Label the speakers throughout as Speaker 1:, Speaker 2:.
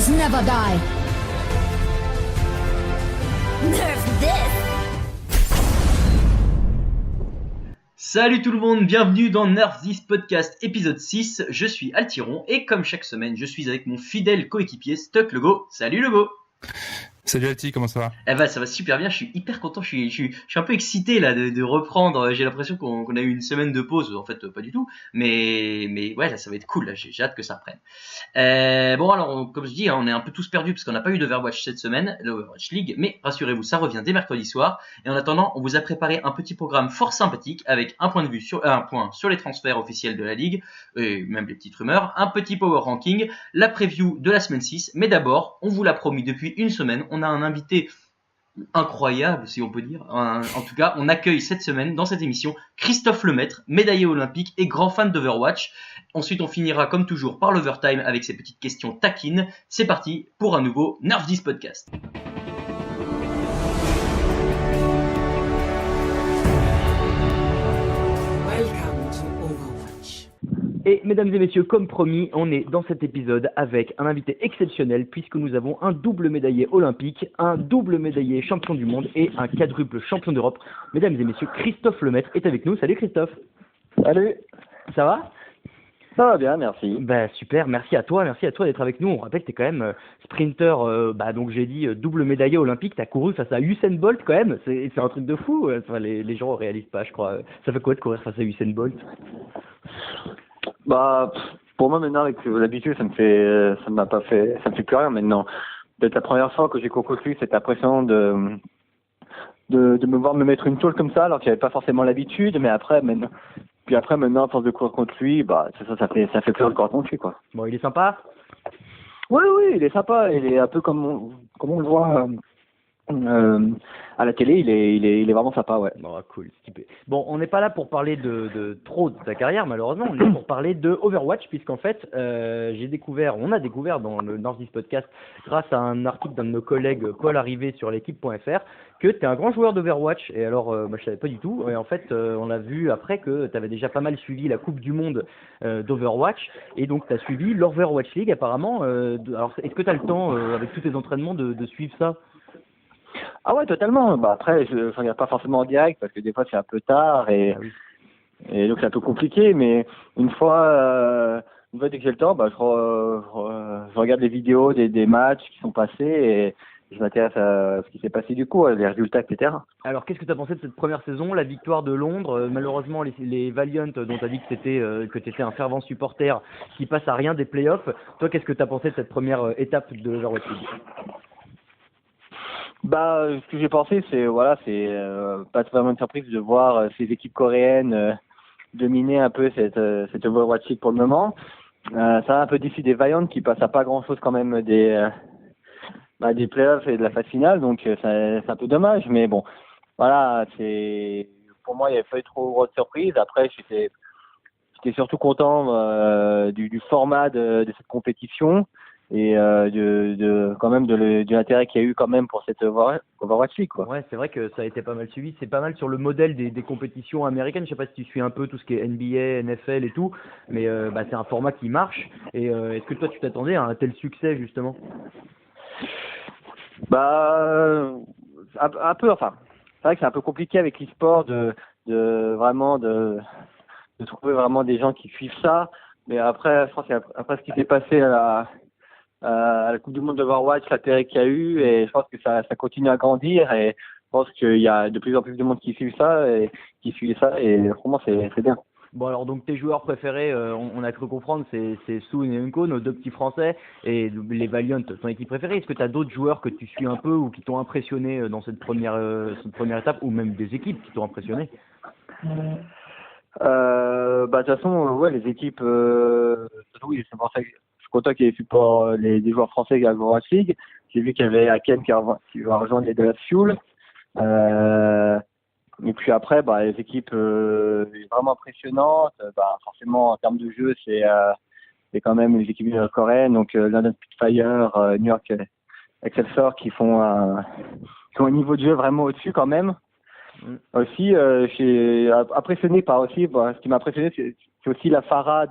Speaker 1: Heroes never die. Nerf this.
Speaker 2: Salut tout le monde, bienvenue dans Nerf This Podcast épisode 6, je suis Altiron et comme chaque semaine je suis avec mon fidèle coéquipier Stuck Lego. Salut Lego.
Speaker 3: Salut Alti, comment ça va?
Speaker 2: Eh ben ça va super bien, je suis hyper content, je suis un peu excité là de reprendre, j'ai l'impression qu'on a eu une semaine de pause, en fait pas du tout, mais ouais là, ça va être cool, là, j'ai hâte que ça reprenne. Bon alors comme je dis, on est un peu tous perdus parce qu'on n'a pas eu d'Overwatch cette semaine, l'Overwatch League, mais rassurez-vous, ça revient dès mercredi soir, et en attendant on vous a préparé un petit programme fort sympathique avec un point sur les transferts officiels de la Ligue, et même les petites rumeurs, un petit power ranking, la preview de la semaine 6, mais d'abord, on vous l'a promis depuis une semaine, on a un invité incroyable, si on peut dire. En tout cas, on accueille cette semaine dans cette émission Christophe Lemaître, médaillé olympique et grand fan d'Overwatch. Ensuite, on finira comme toujours par l'Overtime avec ses petites questions taquines. C'est parti pour un nouveau Nerf This Podcast. Et mesdames et messieurs, comme promis, on est dans cet épisode avec un invité exceptionnel puisque nous avons un double médaillé olympique, un double médaillé champion du monde et un quadruple champion d'Europe. Mesdames et messieurs, Christophe Lemaître est avec nous. Salut Christophe.
Speaker 4: Salut.
Speaker 2: Ça va ?
Speaker 4: Ça va bien, merci.
Speaker 2: Bah super, merci à toi d'être avec nous. On rappelle que tu es quand même sprinter, donc j'ai dit double médaillé olympique, tu as couru face à Usain Bolt quand même, c'est un truc de fou. Enfin, les gens ne réalisent pas, je crois. Ça fait quoi de courir face à Usain Bolt ?
Speaker 4: Bah, pour moi maintenant avec l'habitude, ça me fait plus rien maintenant. Peut-être la première fois que j'ai couru contre lui, c'était impressionnant de me voir me mettre une tôle comme ça, alors qu'il n'y avait pas forcément l'habitude, mais après maintenant, à force de courir contre lui, bah ça fait plus de courir contre lui, quoi.
Speaker 2: Bon, il est sympa.
Speaker 4: Oui, il est sympa. Il est un peu comme on le voit à la télé. Il est vraiment sympa, ouais.
Speaker 2: Bon, cool. Bon, on n'est pas là pour parler de trop de ta carrière, malheureusement. On est là pour parler de Overwatch, puisqu'en fait, on a découvert dans le Nerf This Podcast, grâce à un article d'un de nos collègues, Paul Arrivé sur l'équipe.fr, que tu es un grand joueur d'Overwatch. Et alors, je savais pas du tout. Et en fait, on a vu après que tu avais déjà pas mal suivi la Coupe du Monde d'Overwatch. Et donc, tu as suivi l'Overwatch League, apparemment. Alors, est-ce que tu as le temps, avec tous tes entraînements, de suivre ça ?
Speaker 4: Ah ouais, totalement. Bah après, je regarde pas forcément en direct parce que des fois c'est un peu tard et donc c'est un peu compliqué. Mais une fois dès que j'ai le temps, bah je regarde les vidéos des matchs qui sont passés et je m'intéresse à ce qui s'est passé du coup, les résultats, etc.
Speaker 2: Alors, qu'est-ce que tu as pensé de cette première saison, la victoire de Londres, malheureusement, les Valiant, dont tu as dit que tu étais un fervent supporter, qui passe à rien des playoffs. Toi, qu'est-ce que tu as pensé de cette première étape de l'Overwatch League ?
Speaker 4: Bah, ce que j'ai pensé, c'est pas vraiment une surprise de voir ces équipes coréennes dominer un peu cette Overwatch League pour le moment. Ça a un peu déçu des Valiant qui passent à pas grand-chose quand même des playoffs et de la phase finale, donc c'est un peu dommage, mais bon, voilà, pour moi il n'y avait pas eu trop grosse surprise. Après, j'étais surtout content du format de cette compétition et quand même de l'intérêt qu'il y a eu quand même pour cette Overwatch League, quoi.
Speaker 2: Ouais, c'est vrai que ça a été pas mal suivi. C'est pas mal sur le modèle des compétitions américaines. Je sais pas si tu suis un peu tout ce qui est NBA, NFL et tout, mais c'est un format qui marche. Et est-ce que toi tu t'attendais à un tel succès justement ?
Speaker 4: Bah, un peu. Enfin, c'est vrai que c'est un peu compliqué avec l'e-sport de trouver vraiment des gens qui suivent ça. Mais après, je pense qu'après ce qui s'est passé à la Coupe du Monde d'Overwatch, l'intérêt qu'il y a eu, et je pense que ça continue à grandir, et je pense qu'il y a de plus en plus de monde qui suit ça, et vraiment c'est bien.
Speaker 2: Bon, alors donc tes joueurs préférés, on a cru comprendre, c'est Soon et Unko, nos deux petits Français, et les Valiant, ton équipe préférée. Est-ce que tu as d'autres joueurs que tu suis un peu ou qui t'ont impressionné dans cette première étape, ou même des équipes qui t'ont impressionné ?
Speaker 4: De toute façon, ouais, les équipes, oui, c'est pour ça que je suis content qu'il y ait support des joueurs français à Overwatch League. J'ai vu qu'il y avait Aken qui va rejoindre les de la Fuel. Et puis après, les équipes vraiment impressionnantes. Forcément, en termes de jeu, c'est quand même les équipes coréennes, donc London Spitfire, New York Excelsior, qui ont un niveau de jeu vraiment au-dessus quand même. Aussi, j'ai impressionné par aussi, ce qui m'a impressionné, c'est aussi la Farah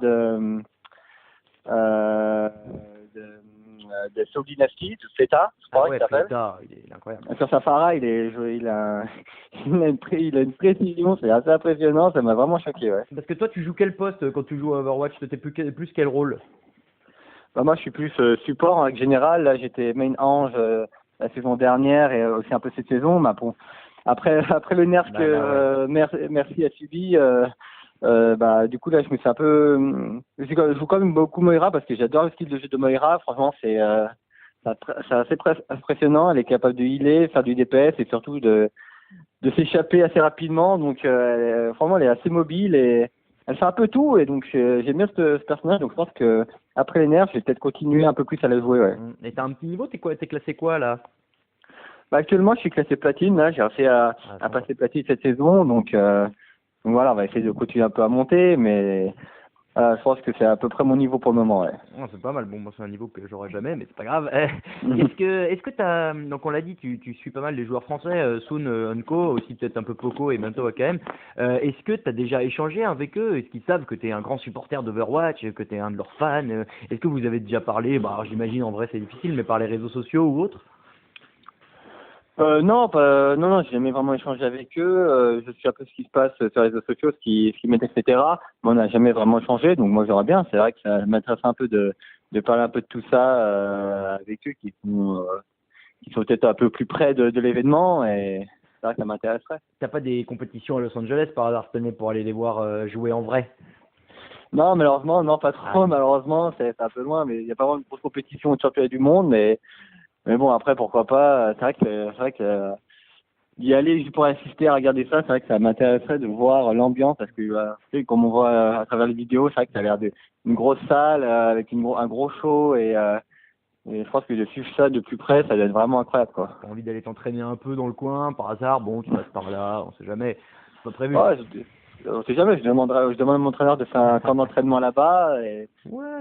Speaker 4: de Saul Dynasty, de Fleta, je crois qu'il s'appelle.
Speaker 5: Fleta, il est incroyable.
Speaker 4: Sur Safara, il a une précision, c'est assez impressionnant, ça m'a vraiment choqué, ouais.
Speaker 5: Parce que toi, tu joues quel poste quand tu joues à Overwatch? T'es plus quel rôle?
Speaker 4: Bah, moi, je suis plus support en règle générale. Là, j'étais main Ange la saison dernière et aussi un peu cette saison. Bah, bon, après le nerf que Merci a subi, bah, du coup, là, je me suis un peu... Je joue quand même beaucoup Moira parce que j'adore le style de jeu de Moira. Franchement, c'est assez impressionnant. Elle est capable de healer, faire du DPS et surtout de s'échapper assez rapidement. Donc, vraiment, elle est assez mobile et elle fait un peu tout. Et donc, j'aime bien ce personnage. Donc, je pense que après les nerfs, je vais peut-être continuer un peu plus à la jouer. Ouais.
Speaker 5: Et t'as un petit niveau? T'es classé quoi, là?
Speaker 4: Bah, actuellement, je suis classé platine. Là, j'ai réussi à passer platine cette saison. Donc voilà, on va essayer de continuer un peu à monter. Mais je pense que c'est à peu près mon niveau pour le moment. Ouais.
Speaker 5: Oh, c'est pas mal. Bon, moi, c'est un niveau que j'aurai jamais, mais c'est pas grave. Est-ce que t'as... Donc, on l'a dit, tu suis pas mal les joueurs français, Soon, Unco, aussi peut-être un peu Poco et Mento AKM. Est-ce que t'as déjà échangé avec eux? Est-ce qu'ils savent que t'es un grand supporter d'Overwatch, que t'es un de leurs fans? Est-ce que vous avez déjà parlé? Bah, alors, j'imagine, en vrai, c'est difficile, mais par les réseaux sociaux ou autres?
Speaker 4: Non, j'ai jamais vraiment échangé avec eux. Je suis un peu ce qui se passe sur les réseaux sociaux, ce qui m'est, etc. Mais on n'a jamais vraiment échangé, donc moi j'aimerais bien. C'est vrai que ça m'intéresse un peu de parler un peu de tout ça avec eux qui sont peut-être un peu plus près de l'événement et c'est vrai que ça m'intéresserait.
Speaker 5: T'as pas des compétitions à Los Angeles par hasard cette année pour aller les voir jouer en vrai?
Speaker 4: Non, malheureusement, non, pas trop. Malheureusement, c'est un peu loin, mais il y a pas vraiment de grosse compétition au championnat du monde, mais bon, après, pourquoi pas. C'est vrai que d'y aller juste pour assister à regarder ça, c'est vrai que ça m'intéresserait de voir l'ambiance parce que, tu sais, comme on voit à travers les vidéos, c'est vrai que ça a l'air d'une grosse salle avec un gros show et je pense que de suivre ça de plus près, ça doit être vraiment incroyable, quoi.
Speaker 5: T'as envie d'aller t'entraîner un peu dans le coin, par hasard? Bon, tu passes par là, on sait jamais. C'est pas prévu.
Speaker 4: Ouais, on sait jamais, je demande à mon entraîneur de faire un camp d'entraînement là-bas et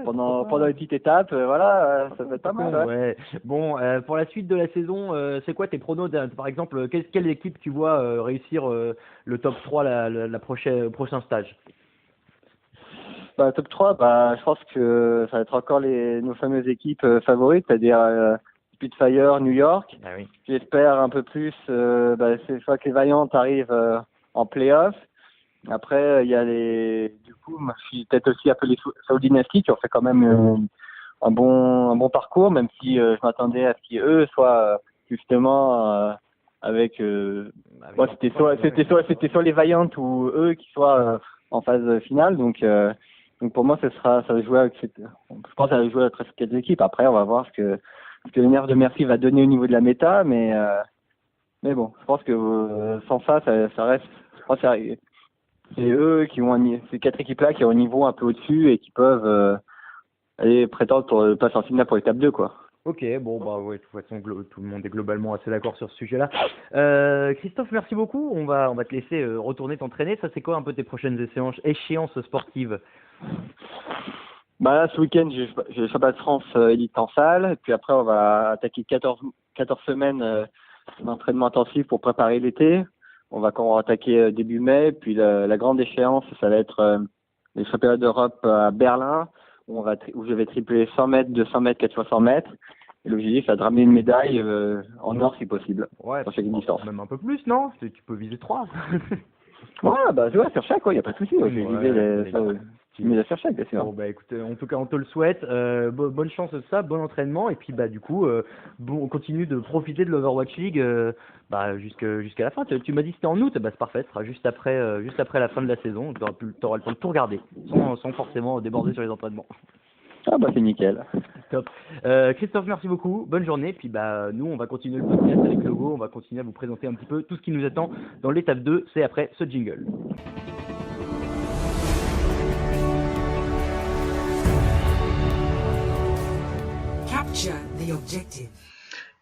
Speaker 4: pendant une petite étape, voilà, ça va être pas mal.
Speaker 5: Ouais. Bon, pour la suite de la saison, c'est quoi tes pronos par exemple, quelle équipe tu vois réussir le top 3 le prochain stage?
Speaker 4: Bah, top 3, bah, je pense que ça va être encore nos fameuses équipes favorites, c'est-à-dire Spitfire, New York.
Speaker 5: Ah oui.
Speaker 4: J'espère un peu plus, je vois que les Vaillantes arrivent en play-off. Après, il y a du coup, je suis peut-être aussi un peu les Saul Dynasty qui ont fait quand même un bon parcours, même si je m'attendais à ce qu'eux soient justement avec c'était soit les Vaillantes ou eux qui soient en phase finale. Donc pour moi, ça va jouer avec je pense que ça va jouer avec presque 4 équipes. Après, on va voir ce que le nerf de Merci va donner au niveau de la méta, mais bon, je pense que sans ça reste. Je pense que c'est eux ces 4 équipes-là qui ont un niveau un peu au-dessus et qui peuvent aller prétendre pour passer en finale pour l'étape 2, quoi.
Speaker 5: Ok, bon, bah ouais, de toute façon, tout le monde est globalement assez d'accord sur ce sujet-là. Christophe, merci beaucoup. On va te laisser retourner t'entraîner. Ça, c'est quoi un peu tes prochaines échéances sportives?
Speaker 4: Bah là, ce week-end, j'ai le championnat de France élite en salle. Et puis après, on va attaquer 14 semaines d'entraînement intensif pour préparer l'été. On va attaquer début mai. Puis la grande échéance, ça va être les championnats d'Europe à Berlin, où je vais tripler 100 mètres, 200 mètres, 400 mètres. Et l'objectif, c'est de ramener une médaille en or si possible.
Speaker 5: Ouais,
Speaker 4: sur chaque distance.
Speaker 5: Même un peu plus, non? Tu peux viser 3.
Speaker 4: Ouais, bah ouais, sur chaque, il n'y a pas de souci. Je vais viser mais sur chaque, bien sûr.
Speaker 5: Bon, bah écoute, en tout cas, on te le souhaite. Bonne chance de ça, bon entraînement. Et puis, bah du coup, on continue de profiter de l'Overwatch League jusqu'à la fin. Tu m'as dit que c'était en août, bah c'est parfait. Ce sera juste après la fin de la saison. Tu auras le temps de tout regarder, sans forcément déborder sur les entraînements.
Speaker 4: Ah bah c'est nickel.
Speaker 5: Top. Christophe, merci beaucoup. Bonne journée. Puis bah nous, on va continuer le podcast avec Logo. On va continuer à vous présenter un petit peu tout ce qui nous attend dans l'étape 2. C'est après ce jingle.
Speaker 6: Capture the objective.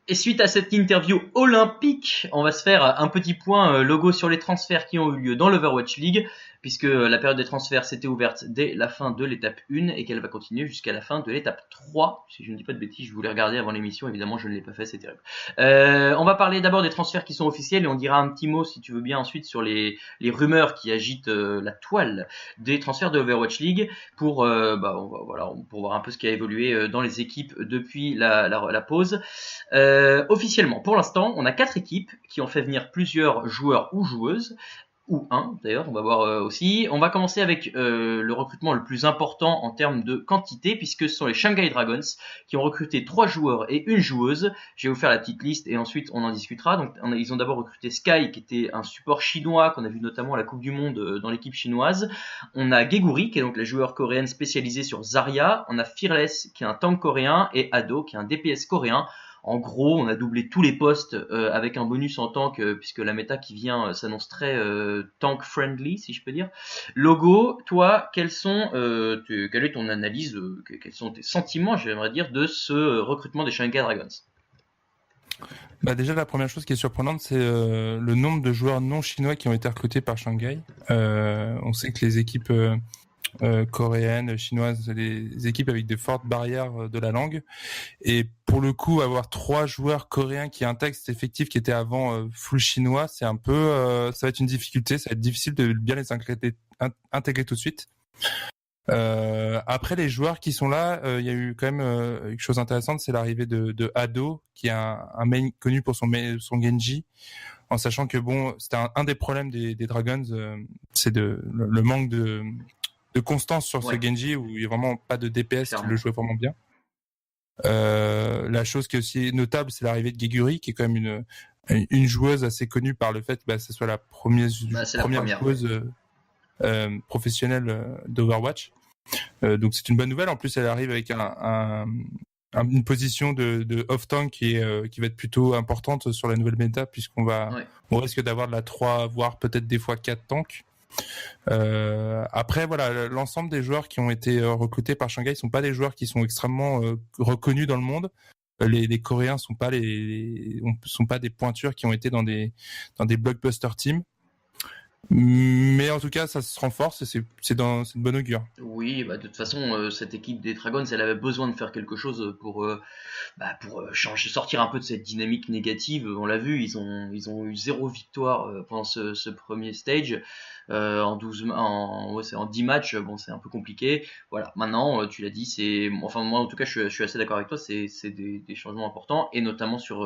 Speaker 2: Et suite à cette interview olympique, on va se faire un petit point Logo sur les transferts qui ont eu lieu dans l'Overwatch League. puisque la période des transferts s'était ouverte dès la fin de l'étape 1 et qu'elle va continuer jusqu'à la fin de l'étape 3. Si je ne dis pas de bêtises, je voulais regarder avant l'émission, évidemment je ne l'ai pas fait, c'est terrible. On va parler d'abord des transferts qui sont officiels et on dira un petit mot, si tu veux bien, ensuite sur les rumeurs qui agitent la toile des transferts de Overwatch League pour voir un peu ce qui a évolué dans les équipes depuis la pause. Officiellement, pour l'instant, on a 4 équipes qui ont fait venir plusieurs joueurs ou joueuses, ou un d'ailleurs, on va voir aussi. On va commencer avec le recrutement le plus important en termes de quantité, puisque ce sont les Shanghai Dragons qui ont recruté 3 joueurs et une joueuse. Je vais vous faire la petite liste et ensuite on en discutera. Donc ils ont d'abord recruté Sky, qui était un support chinois qu'on a vu notamment à la Coupe du Monde dans l'équipe chinoise. On a Geguri, qui est donc la joueure coréenne spécialisée sur Zarya. On a Fearless, qui est un tank coréen, et Ado, qui est un DPS coréen. En gros, on a doublé tous les postes avec un bonus en tank, puisque la méta qui vient s'annonce très tank friendly, si je peux dire. Logo, toi, quelle est ton analyse, quels sont tes sentiments, j'aimerais dire, de ce recrutement des Shanghai Dragons?
Speaker 3: Déjà, la première chose qui est surprenante, c'est le nombre de joueurs non chinois qui ont été recrutés par Shanghai. On sait que les équipes coréennes, chinoises, des équipes avec de fortes barrières de la langue. Et pour le coup, avoir 3 joueurs coréens qui intègrent cet effectif qui était avant full chinois, c'est un peu, ça va être une difficulté. Ça va être difficile de bien les intégrer tout de suite. Après les joueurs qui sont là, il y a eu quand même une chose intéressante, c'est l'arrivée de Ado, qui est un main connu pour son Genji, en sachant que c'était un des problèmes des Dragons, c'est le manque de constance sur ce Genji, où il n'y a vraiment pas de DPS qui le jouait vraiment bien. La chose qui est aussi notable, c'est l'arrivée de Geguri, qui est quand même une joueuse assez connue par le fait que ce soit la première joueuse professionnelle d'Overwatch. Donc c'est une bonne nouvelle. En plus, elle arrive avec une position de off-tank qui va être plutôt importante sur la nouvelle méta, puisqu'on risque d'avoir de la 3, voire peut-être des fois 4 tanks. Après, voilà, l'ensemble des joueurs qui ont été recrutés par Shanghai sont pas des joueurs qui sont extrêmement reconnus dans le monde. Les Coréens sont pas des pointures qui ont été dans des blockbuster teams. Mais en tout cas, ça se renforce et c'est de bonne augure.
Speaker 2: Oui, de toute façon, cette équipe des Dragons, elle avait besoin de faire quelque chose pour sortir un peu de cette dynamique négative. On l'a vu, ils ont eu 0 victoire pendant ce premier stage. En 10 matchs, c'est un peu compliqué. Voilà, maintenant, tu l'as dit, moi en tout cas, je suis assez d'accord avec toi, c'est des changements importants, et notamment sur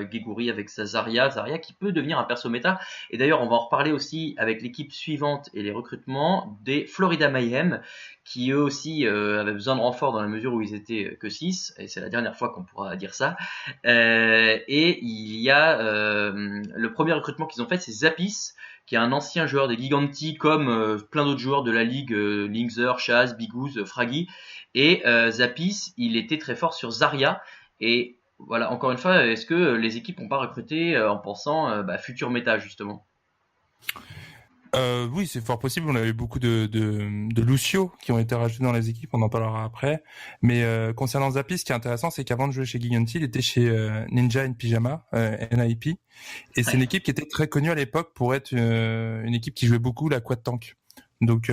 Speaker 2: Geguri avec sa Zarya qui peut devenir un perso méta. Et d'ailleurs, on va en reparler aussi avec l'équipe suivante et les recrutements des Florida Mayhem, qui eux aussi avaient besoin de renfort dans la mesure où ils étaient que 6, et c'est la dernière fois qu'on pourra dire ça. Et il y a le premier recrutement qu'ils ont fait, c'est Zapis, qui est un ancien joueur des Giganti, comme plein d'autres joueurs de la ligue, Linkzer, Chaz, Bigouz, Fragi. Et Zapis, il était très fort sur Zarya. Et voilà, encore une fois, est-ce que les équipes n'ont pas recruté en pensant futur méta, justement?
Speaker 3: Oui, c'est fort possible. On a eu beaucoup de Lucio qui ont été rajoutés dans les équipes, on en parlera après. Mais concernant Zapis, ce qui est intéressant, c'est qu'avant de jouer chez Giganti, il était chez Ninja in Pyjama, NIP. Et c'est une équipe qui était très connue à l'époque pour être une équipe qui jouait beaucoup la quad tank. Donc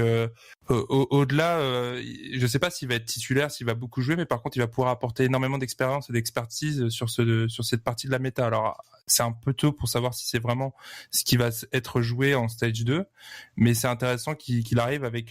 Speaker 3: au-delà, je sais pas s'il va être titulaire, s'il va beaucoup jouer, mais par contre il va pouvoir apporter énormément d'expérience et d'expertise sur cette partie de la méta. Alors c'est un peu tôt pour savoir si c'est vraiment ce qui va être joué en stage 2, mais c'est intéressant qu'il arrive avec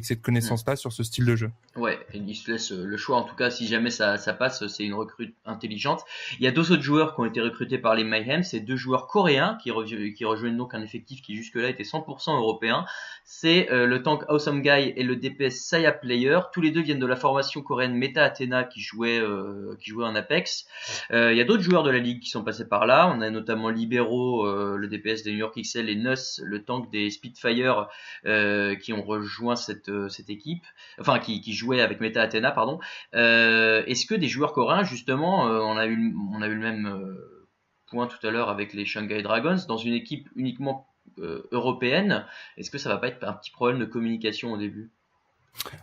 Speaker 3: cette connaissance-là sur ce style de jeu.
Speaker 2: Ouais, et il se laisse le choix, en tout cas, si jamais ça passe, c'est une recrute intelligente. Il y a 2 autres joueurs qui ont été recrutés par les Mayhem, c'est 2 joueurs coréens qui rejoignent donc un effectif qui jusque-là était 100% européen. C'est le tank Awesome Guy et le DPS Saya Player. Tous les deux viennent de la formation coréenne Meta Athena qui jouait en Apex. Il y a d'autres joueurs de la ligue qui sont passés par là. On a notamment Libero, le DPS des New York XL, et Nuss, le tank des Spitfire, qui ont rejoint cette équipe, enfin qui jouait avec Meta Athena, pardon. Est-ce que des joueurs coréens, justement, on a eu le même point tout à l'heure avec les Shanghai Dragons, dans une équipe uniquement européenne, est-ce que ça va pas être un petit problème de communication au début?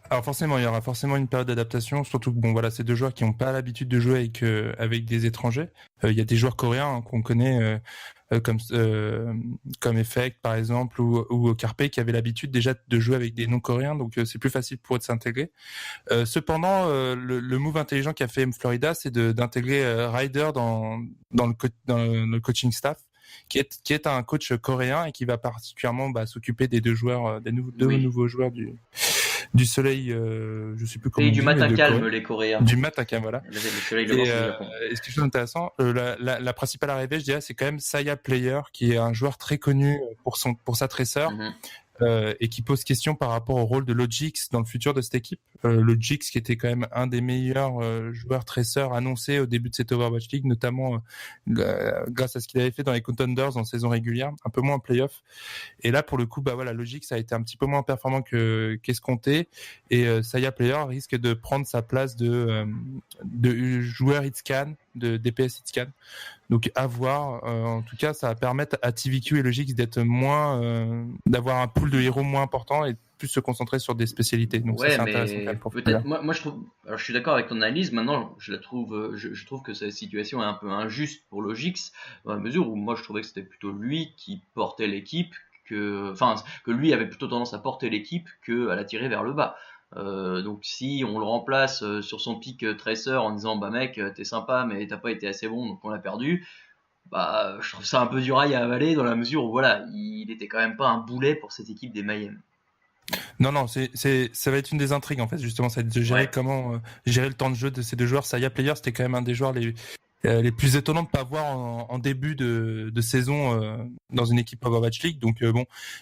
Speaker 3: Alors forcément, il y aura forcément une période d'adaptation, surtout que bon voilà, c'est deux joueurs qui n'ont pas l'habitude de jouer avec des étrangers. Il y a des joueurs coréens qu'on connaît comme Effect par exemple ou Carpe qui avaient l'habitude déjà de jouer avec des non-coréens, donc c'est plus facile pour eux de s'intégrer. Cependant, le move intelligent qu'a fait Florida, c'est d'intégrer Ryder dans le coaching staff, qui est un coach coréen et qui va particulièrement s'occuper des deux joueurs, deux nouveaux joueurs du soleil, je sais plus comment.
Speaker 2: Et du matin calme, les Coréens.
Speaker 3: Du matin calme, voilà.
Speaker 2: Le soleil levant sur le Japon.
Speaker 3: Et ce qui est chose intéressant, la principale arrivée, je dirais, c'est quand même Saya Player, qui est un joueur très connu pour sa tresseur. Et qui pose question par rapport au rôle de Logix dans le futur de cette équipe. Logix qui était quand même un des meilleurs joueurs tresseurs annoncés au début de cette Overwatch League, notamment grâce à ce qu'il avait fait dans les Contenders en saison régulière, un peu moins en playoff. Et là, pour le coup, Logix a été un petit peu moins performant qu'escompté. Et Saya Player risque de prendre sa place de joueur hitscan, de DPS hitscan. Donc à voir. En tout cas, ça va permettre à TVQ et Logix d'être d'avoir un pool de héros moins important et plus se concentrer sur des spécialités. Donc
Speaker 2: ouais,
Speaker 3: ça, c'est
Speaker 2: mais
Speaker 3: intéressant quand même pour
Speaker 2: peut-être. Moi, je trouve. Alors, je suis d'accord avec ton analyse. Maintenant, je trouve que cette situation est un peu injuste pour Logix, dans la mesure où moi, je trouvais que c'était plutôt lui qui portait l'équipe, que lui avait plutôt tendance à porter l'équipe que à la tirer vers le bas. Donc si on le remplace sur son pic tresseur en disant mec t'es sympa mais t'as pas été assez bon donc on l'a perdu, je trouve ça un peu dur à avaler dans la mesure où il était quand même pas un boulet pour cette équipe des Mayhem.
Speaker 3: Non, ça va être une des intrigues en fait, justement, ça va être de gérer comment gérer le temps de jeu de ces deux joueurs. Saya Player, c'était quand même un des joueurs les plus étonnants de pas voir en début de saison dans une équipe Overwatch League. Donc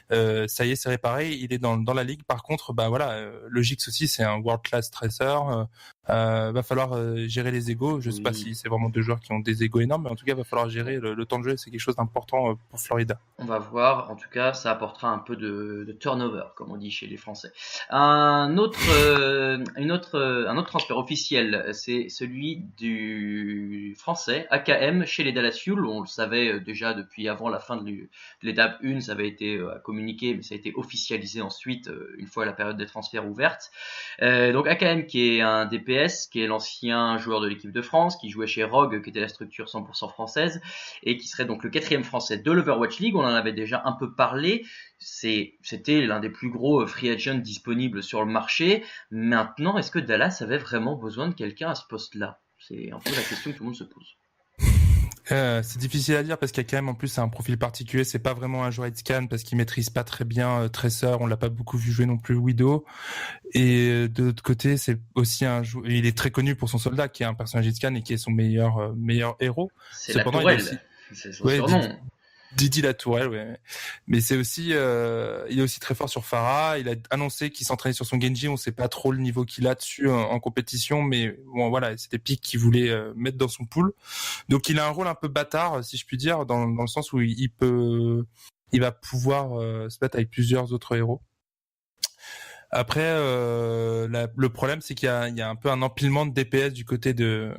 Speaker 3: ça y est, c'est réparé, il est dans la ligue. Par contre, Logix aussi, c'est un world class tracer. Va falloir gérer les égos. Je sais pas si c'est vraiment deux joueurs qui ont des égos énormes, mais en tout cas, va falloir gérer le temps de jeu. C'est quelque chose d'important pour Florida.
Speaker 2: On va voir. En tout cas, ça apportera un peu de turnover, comme on dit chez les Français. Un autre transfert officiel, c'est celui du français AKM chez les Dallas Fuel. On le savait déjà depuis avant la fin de l'étape 1, ça avait été communiqué, mais ça a été officialisé ensuite une fois la période des transferts ouverte. Donc AKM qui est un DPS, qui est l'ancien joueur de l'équipe de France, qui jouait chez Rogue, qui était la structure 100% française, et qui serait donc le 4e français de l'Overwatch League. On en avait déjà un peu parlé. C'était l'un des plus gros free agents disponibles sur le marché. Maintenant, est-ce que Dallas avait vraiment besoin de quelqu'un à ce poste-là ? C'est un peu la question que tout le monde se pose.
Speaker 3: C'est difficile à dire parce qu'il y a quand même en plus un profil particulier. C'est pas vraiment un joueur hitscan parce qu'il maîtrise pas très bien Tracer. On l'a pas beaucoup vu jouer non plus Widow. Et de l'autre côté, c'est aussi un joueur. Il est très connu pour son soldat qui est un personnage hitscan et qui est son meilleur héros.
Speaker 2: C'est
Speaker 3: cependant,
Speaker 2: la tourelle. C'est son surnom.
Speaker 3: Didi la tourelle, ouais. Mais c'est aussi, il est aussi très fort sur Pharah. Il a annoncé qu'il s'entraînait sur son Genji. On sait pas trop le niveau qu'il a dessus en compétition, mais bon, voilà, c'est des pics qu'il voulait mettre dans son pool. Donc il a un rôle un peu bâtard, si je puis dire, dans le sens où il va pouvoir se battre avec plusieurs autres héros. Après, le problème, c'est qu'il y a un peu un empilement de DPS du côté de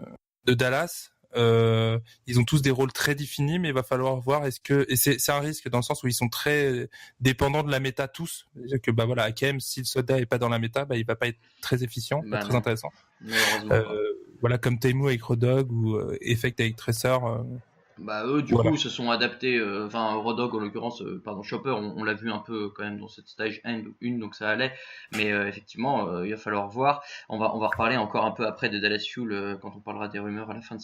Speaker 3: Dallas. Ils ont tous des rôles très définis, mais il va falloir voir et c'est un risque dans le sens où ils sont très dépendants de la méta tous. C'est-à-dire que AKM, si le soldat est pas dans la méta, il va pas être très efficient, pas très intéressant. Voilà, comme Taimu avec Rodog ou Effect avec Tracer.
Speaker 2: Eux, du coup, se sont adaptés, Rodog, en l'occurrence, Chopper, on l'a vu un peu quand même dans cette stage 1, donc ça allait, mais effectivement, il va falloir voir. On va reparler encore un peu après de Dallas Fuel quand on parlera des rumeurs à la fin de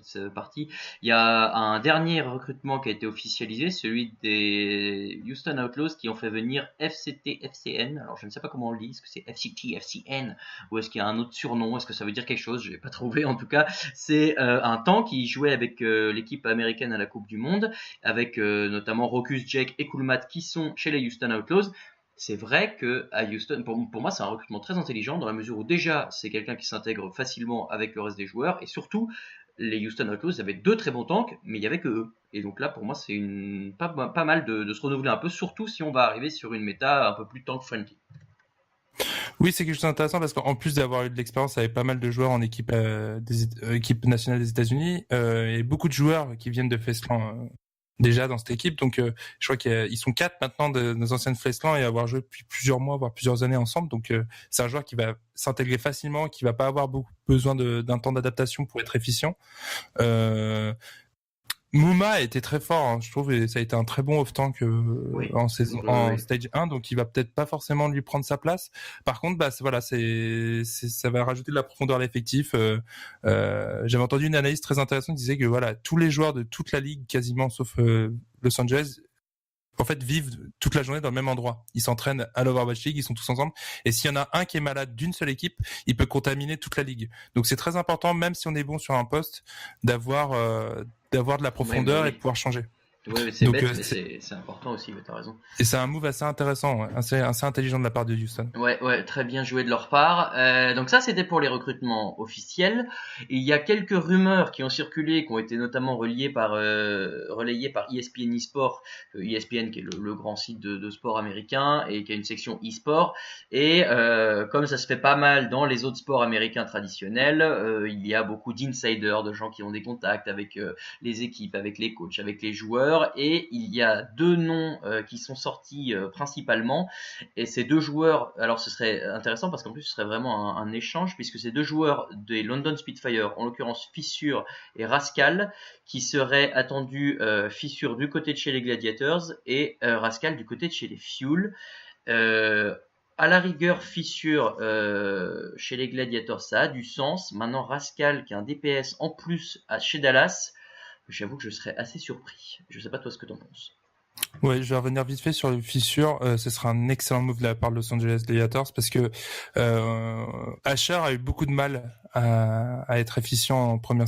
Speaker 2: cette partie. Il y a un dernier recrutement qui a été officialisé, celui des Houston Outlaws qui ont fait venir FCT-FCN. Alors, je ne sais pas comment on le dit, est-ce que c'est FCT-FCN ou est-ce qu'il y a un autre surnom, est-ce que ça veut dire quelque chose? Je l'ai pas trouvé en tout cas. C'est un tank qui jouait avec l'équipe américaine à la Coupe du Monde, avec notamment Rocus, Jake et Coolmat qui sont chez les Houston Outlaws. C'est vrai que à Houston, pour moi, c'est un recrutement très intelligent dans la mesure où déjà c'est quelqu'un qui s'intègre facilement avec le reste des joueurs et surtout les Houston Outlaws avaient 2 très bons tanks, mais il y avait que eux. Et donc là, pour moi, c'est pas mal de se renouveler un peu, surtout si on va arriver sur une méta un peu plus tank friendly.
Speaker 3: Oui, c'est quelque chose d'intéressant parce qu'en plus d'avoir eu de l'expérience avec pas mal de joueurs en équipe équipe nationale des États-Unis, il y a beaucoup de joueurs qui viennent de Feslan déjà dans cette équipe. Donc, je crois qu'ils sont 4 maintenant de nos anciennes Fleisland et avoir joué depuis plusieurs mois, voire plusieurs années ensemble. Donc, c'est un joueur qui va s'intégrer facilement, qui va pas avoir beaucoup besoin d'un temps d'adaptation pour être efficient. Mouma a été très fort, hein, je trouve, et ça a été un très bon off-tank en stage 1, donc il va peut-être pas forcément lui prendre sa place. Par contre, ça va rajouter de la profondeur à l'effectif. J'avais entendu une analyse très intéressante qui disait que voilà, tous les joueurs de toute la ligue, quasiment sauf Los Angeles, en fait, vivent toute la journée dans le même endroit. Ils s'entraînent à l'Overwatch League, ils sont tous ensemble. Et s'il y en a un qui est malade d'une seule équipe, il peut contaminer toute la ligue. Donc c'est très important, même si on est bon sur un poste, d'avoir de la profondeur et de pouvoir changer.
Speaker 2: Oui, mais c'est
Speaker 3: Donc,
Speaker 2: bête, mais c'est important aussi, t'as raison.
Speaker 3: Et c'est un move assez intéressant, assez intelligent de la part de Houston.
Speaker 2: Ouais, très bien joué de leur part. Donc ça, c'était pour les recrutements officiels. Il y a quelques rumeurs qui ont circulé, qui ont été notamment relayées par ESPN eSport, ESPN qui est le grand site de sport américain et qui a une section eSport. Et comme ça se fait pas mal dans les autres sports américains traditionnels, il y a beaucoup d'insiders, de gens qui ont des contacts avec les équipes, avec les coachs, avec les joueurs. Et il y a 2 noms qui sont sortis principalement, et ces 2 joueurs, alors ce serait intéressant parce qu'en plus ce serait vraiment un échange, puisque ces 2 joueurs des London Spitfire, en l'occurrence Fissure et Rascal, qui seraient attendus, Fissure du côté de chez les Gladiators et Rascal du côté de chez les Fuel. À la rigueur, Fissure chez les Gladiators, ça a du sens. Maintenant, Rascal qui a un DPS en plus chez Dallas, j'avoue que je serais assez surpris. Je sais pas toi ce que t'en penses.
Speaker 3: Ouais, je vais revenir vite fait sur les fissures. Ce sera un excellent move de la part de Los Angeles Gladiators parce que Asher a eu beaucoup de mal à être efficient en première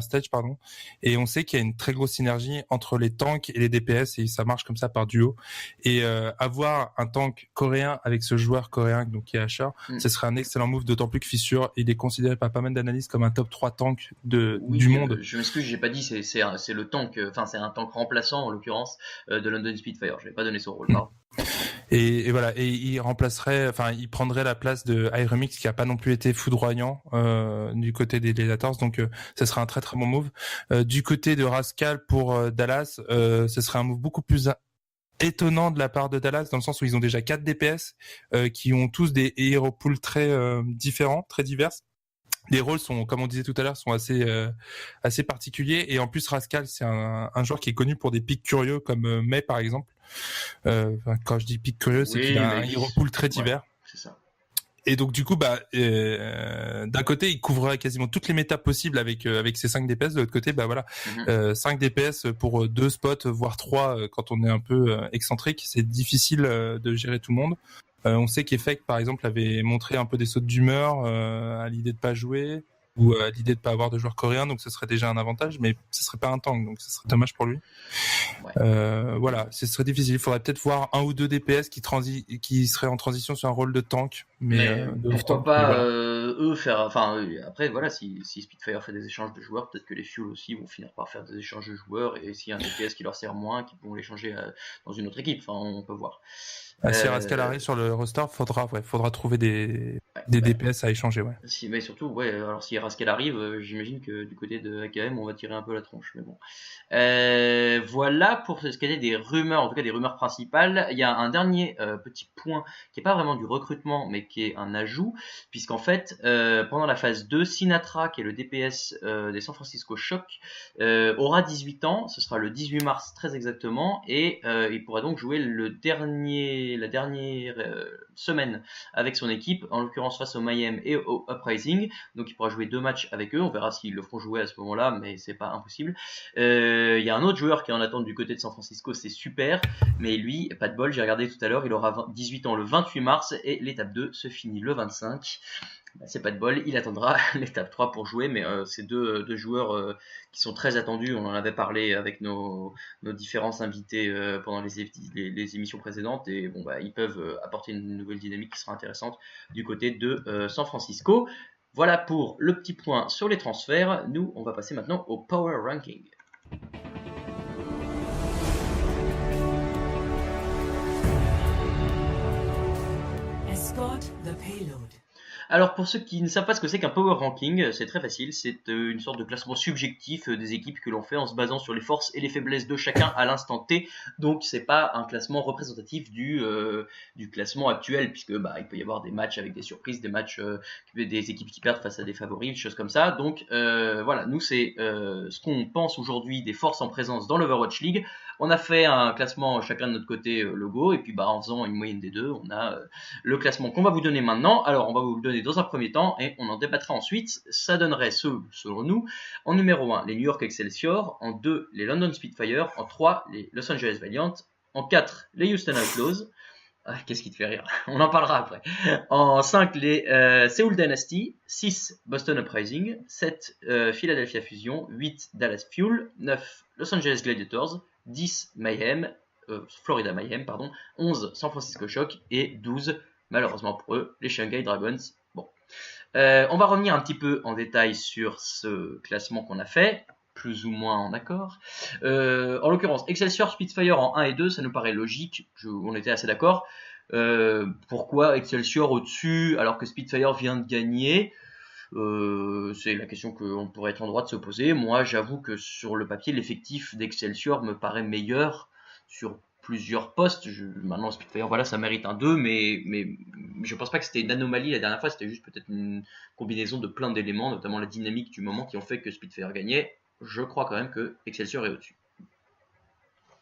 Speaker 3: stage, pardon. Et on sait qu'il y a une très grosse synergie entre les tanks et les DPS et ça marche comme ça par duo. Et avoir un tank coréen avec ce joueur coréen donc qui est Asher, ce serait un excellent move, d'autant plus que Fissure, il est considéré par pas mal d'analystes comme un top 3 tank du monde.
Speaker 2: Je m'excuse, j'ai pas dit c'est le tank, enfin c'est un tank remplaçant en l'occurrence de London Spitfire. Je vais pas donné son rôle. Pardon.
Speaker 3: Et voilà, et il prendrait la place de Iremix qui a pas non plus été foudroyant du côté des Gladiators, donc ce serait un très très bon move. Du côté de Rascal pour Dallas, ce serait un move beaucoup plus étonnant de la part de Dallas dans le sens où ils ont déjà 4 DPS qui ont tous des hero pools très différents, très divers. Les rôles sont, comme on disait tout à l'heure, sont assez particuliers et en plus Rascal c'est un joueur qui est connu pour des pics curieux comme May par exemple. Quand je dis pic curieux, c'est qu'il a un hero pool très divers.
Speaker 2: C'est ça.
Speaker 3: Et donc du coup, d'un côté, il couvrerait quasiment toutes les méta possibles avec ses 5 DPS. De l'autre côté, 5 DPS pour 2 spots, voire 3 quand on est un peu excentrique, c'est difficile de gérer tout le monde. On sait qu'Effect, par exemple, avait montré un peu des sautes d'humeur à l'idée de pas jouer ou à l'idée de pas avoir de joueurs coréens, donc ce serait déjà un avantage, mais ce serait pas un tank, donc ce serait dommage pour lui. Ouais. Voilà, ce serait difficile. Il faudrait peut-être voir 1 ou 2 DPS qui seraient en transition sur un rôle de tank, mais
Speaker 2: pourquoi pas eux faire. Enfin, après voilà, si Spitfire fait des échanges de joueurs, peut-être que les Fuel aussi vont finir par faire des échanges de joueurs, et s'il y a un DPS qui leur sert moins, qu'ils vont l'échanger dans une autre équipe. Enfin, on peut voir.
Speaker 3: Si Rascal arrive sur le roster, faudra trouver des DPS à échanger, ouais.
Speaker 2: Mais surtout, alors si Rascal arrive, j'imagine que du côté de AKM, on va tirer un peu la tronche, mais bon. Voilà pour ce qui est des rumeurs, en tout cas des rumeurs principales. Il y a un dernier petit point qui est pas vraiment du recrutement, mais qui est un ajout, puisqu'en fait, pendant la phase 2, Sinatra, qui est le DPS des San Francisco Shock, aura 18 ans, ce sera le 18 mars très exactement, et il pourra donc jouer la dernière semaine avec son équipe, en l'occurrence face au Miami et au Uprising. Donc il pourra jouer 2 matchs avec eux, on verra s'ils le feront jouer à ce moment-là, mais c'est pas impossible. Il y a un autre joueur qui est en attente du côté de San Francisco, c'est Super, mais lui, pas de bol, j'ai regardé tout à l'heure, il aura 18 ans le 28 mars et l'étape 2 se finit le 25. C'est pas de bol, il attendra l'étape 3 pour jouer, mais c'est deux joueurs qui sont très attendus. On en avait parlé avec nos différents invités pendant les émissions précédentes, et ils peuvent apporter une nouvelle dynamique qui sera intéressante du côté de San Francisco. Voilà pour le petit point sur les transferts. Nous, on va passer maintenant au Power Ranking.
Speaker 6: Escort the payload.
Speaker 2: Alors pour ceux qui ne savent pas ce que c'est qu'un power ranking, c'est très facile, c'est une sorte de classement subjectif des équipes que l'on fait en se basant sur les forces et les faiblesses de chacun à l'instant T. Donc c'est pas un classement représentatif du classement actuel, puisque il peut y avoir des matchs avec des surprises, des matchs des équipes qui perdent face à des favoris, des choses comme ça. Donc voilà, nous c'est ce qu'on pense aujourd'hui des forces en présence dans l'Overwatch League. On a fait un classement chacun de notre côté logo, et puis en faisant une moyenne des deux, on a le classement qu'on va vous donner maintenant. Alors on va vous le donner dans un premier temps et on en débattra ensuite. Ça donnerait selon nous, en numéro 1 les New York Excelsior, en 2 les London Spitfire, en 3 les Los Angeles Valiant, en 4 les Houston Outlaws. Qu'est-ce qui te fait rire? On en parlera après. En 5 les Seoul Dynasty, 6 Boston Uprising, 7 Philadelphia Fusion, 8 Dallas Fuel, 9 Los Angeles Gladiators, 10 Florida Mayhem, 11 San Francisco Shock et 12, malheureusement pour eux, les Shanghai Dragons. Bon. On va revenir un petit peu en détail sur ce classement qu'on a fait, plus ou moins en accord. En l'occurrence, Excelsior, Spitfire en 1 et 2, ça nous paraît logique, on était assez d'accord. Pourquoi Excelsior au-dessus alors que Spitfire vient de gagner? C'est la question qu'on pourrait être en droit de se poser. Moi, j'avoue que sur le papier, l'effectif d'Excelsior me paraît meilleur sur plusieurs postes. Maintenant, Spitfire, voilà, ça mérite un 2, mais je pense pas que c'était une anomalie la dernière fois. C'était juste peut-être une combinaison de plein d'éléments, notamment la dynamique du moment qui ont fait que Spitfire gagnait. Je crois quand même que Excelsior est au-dessus.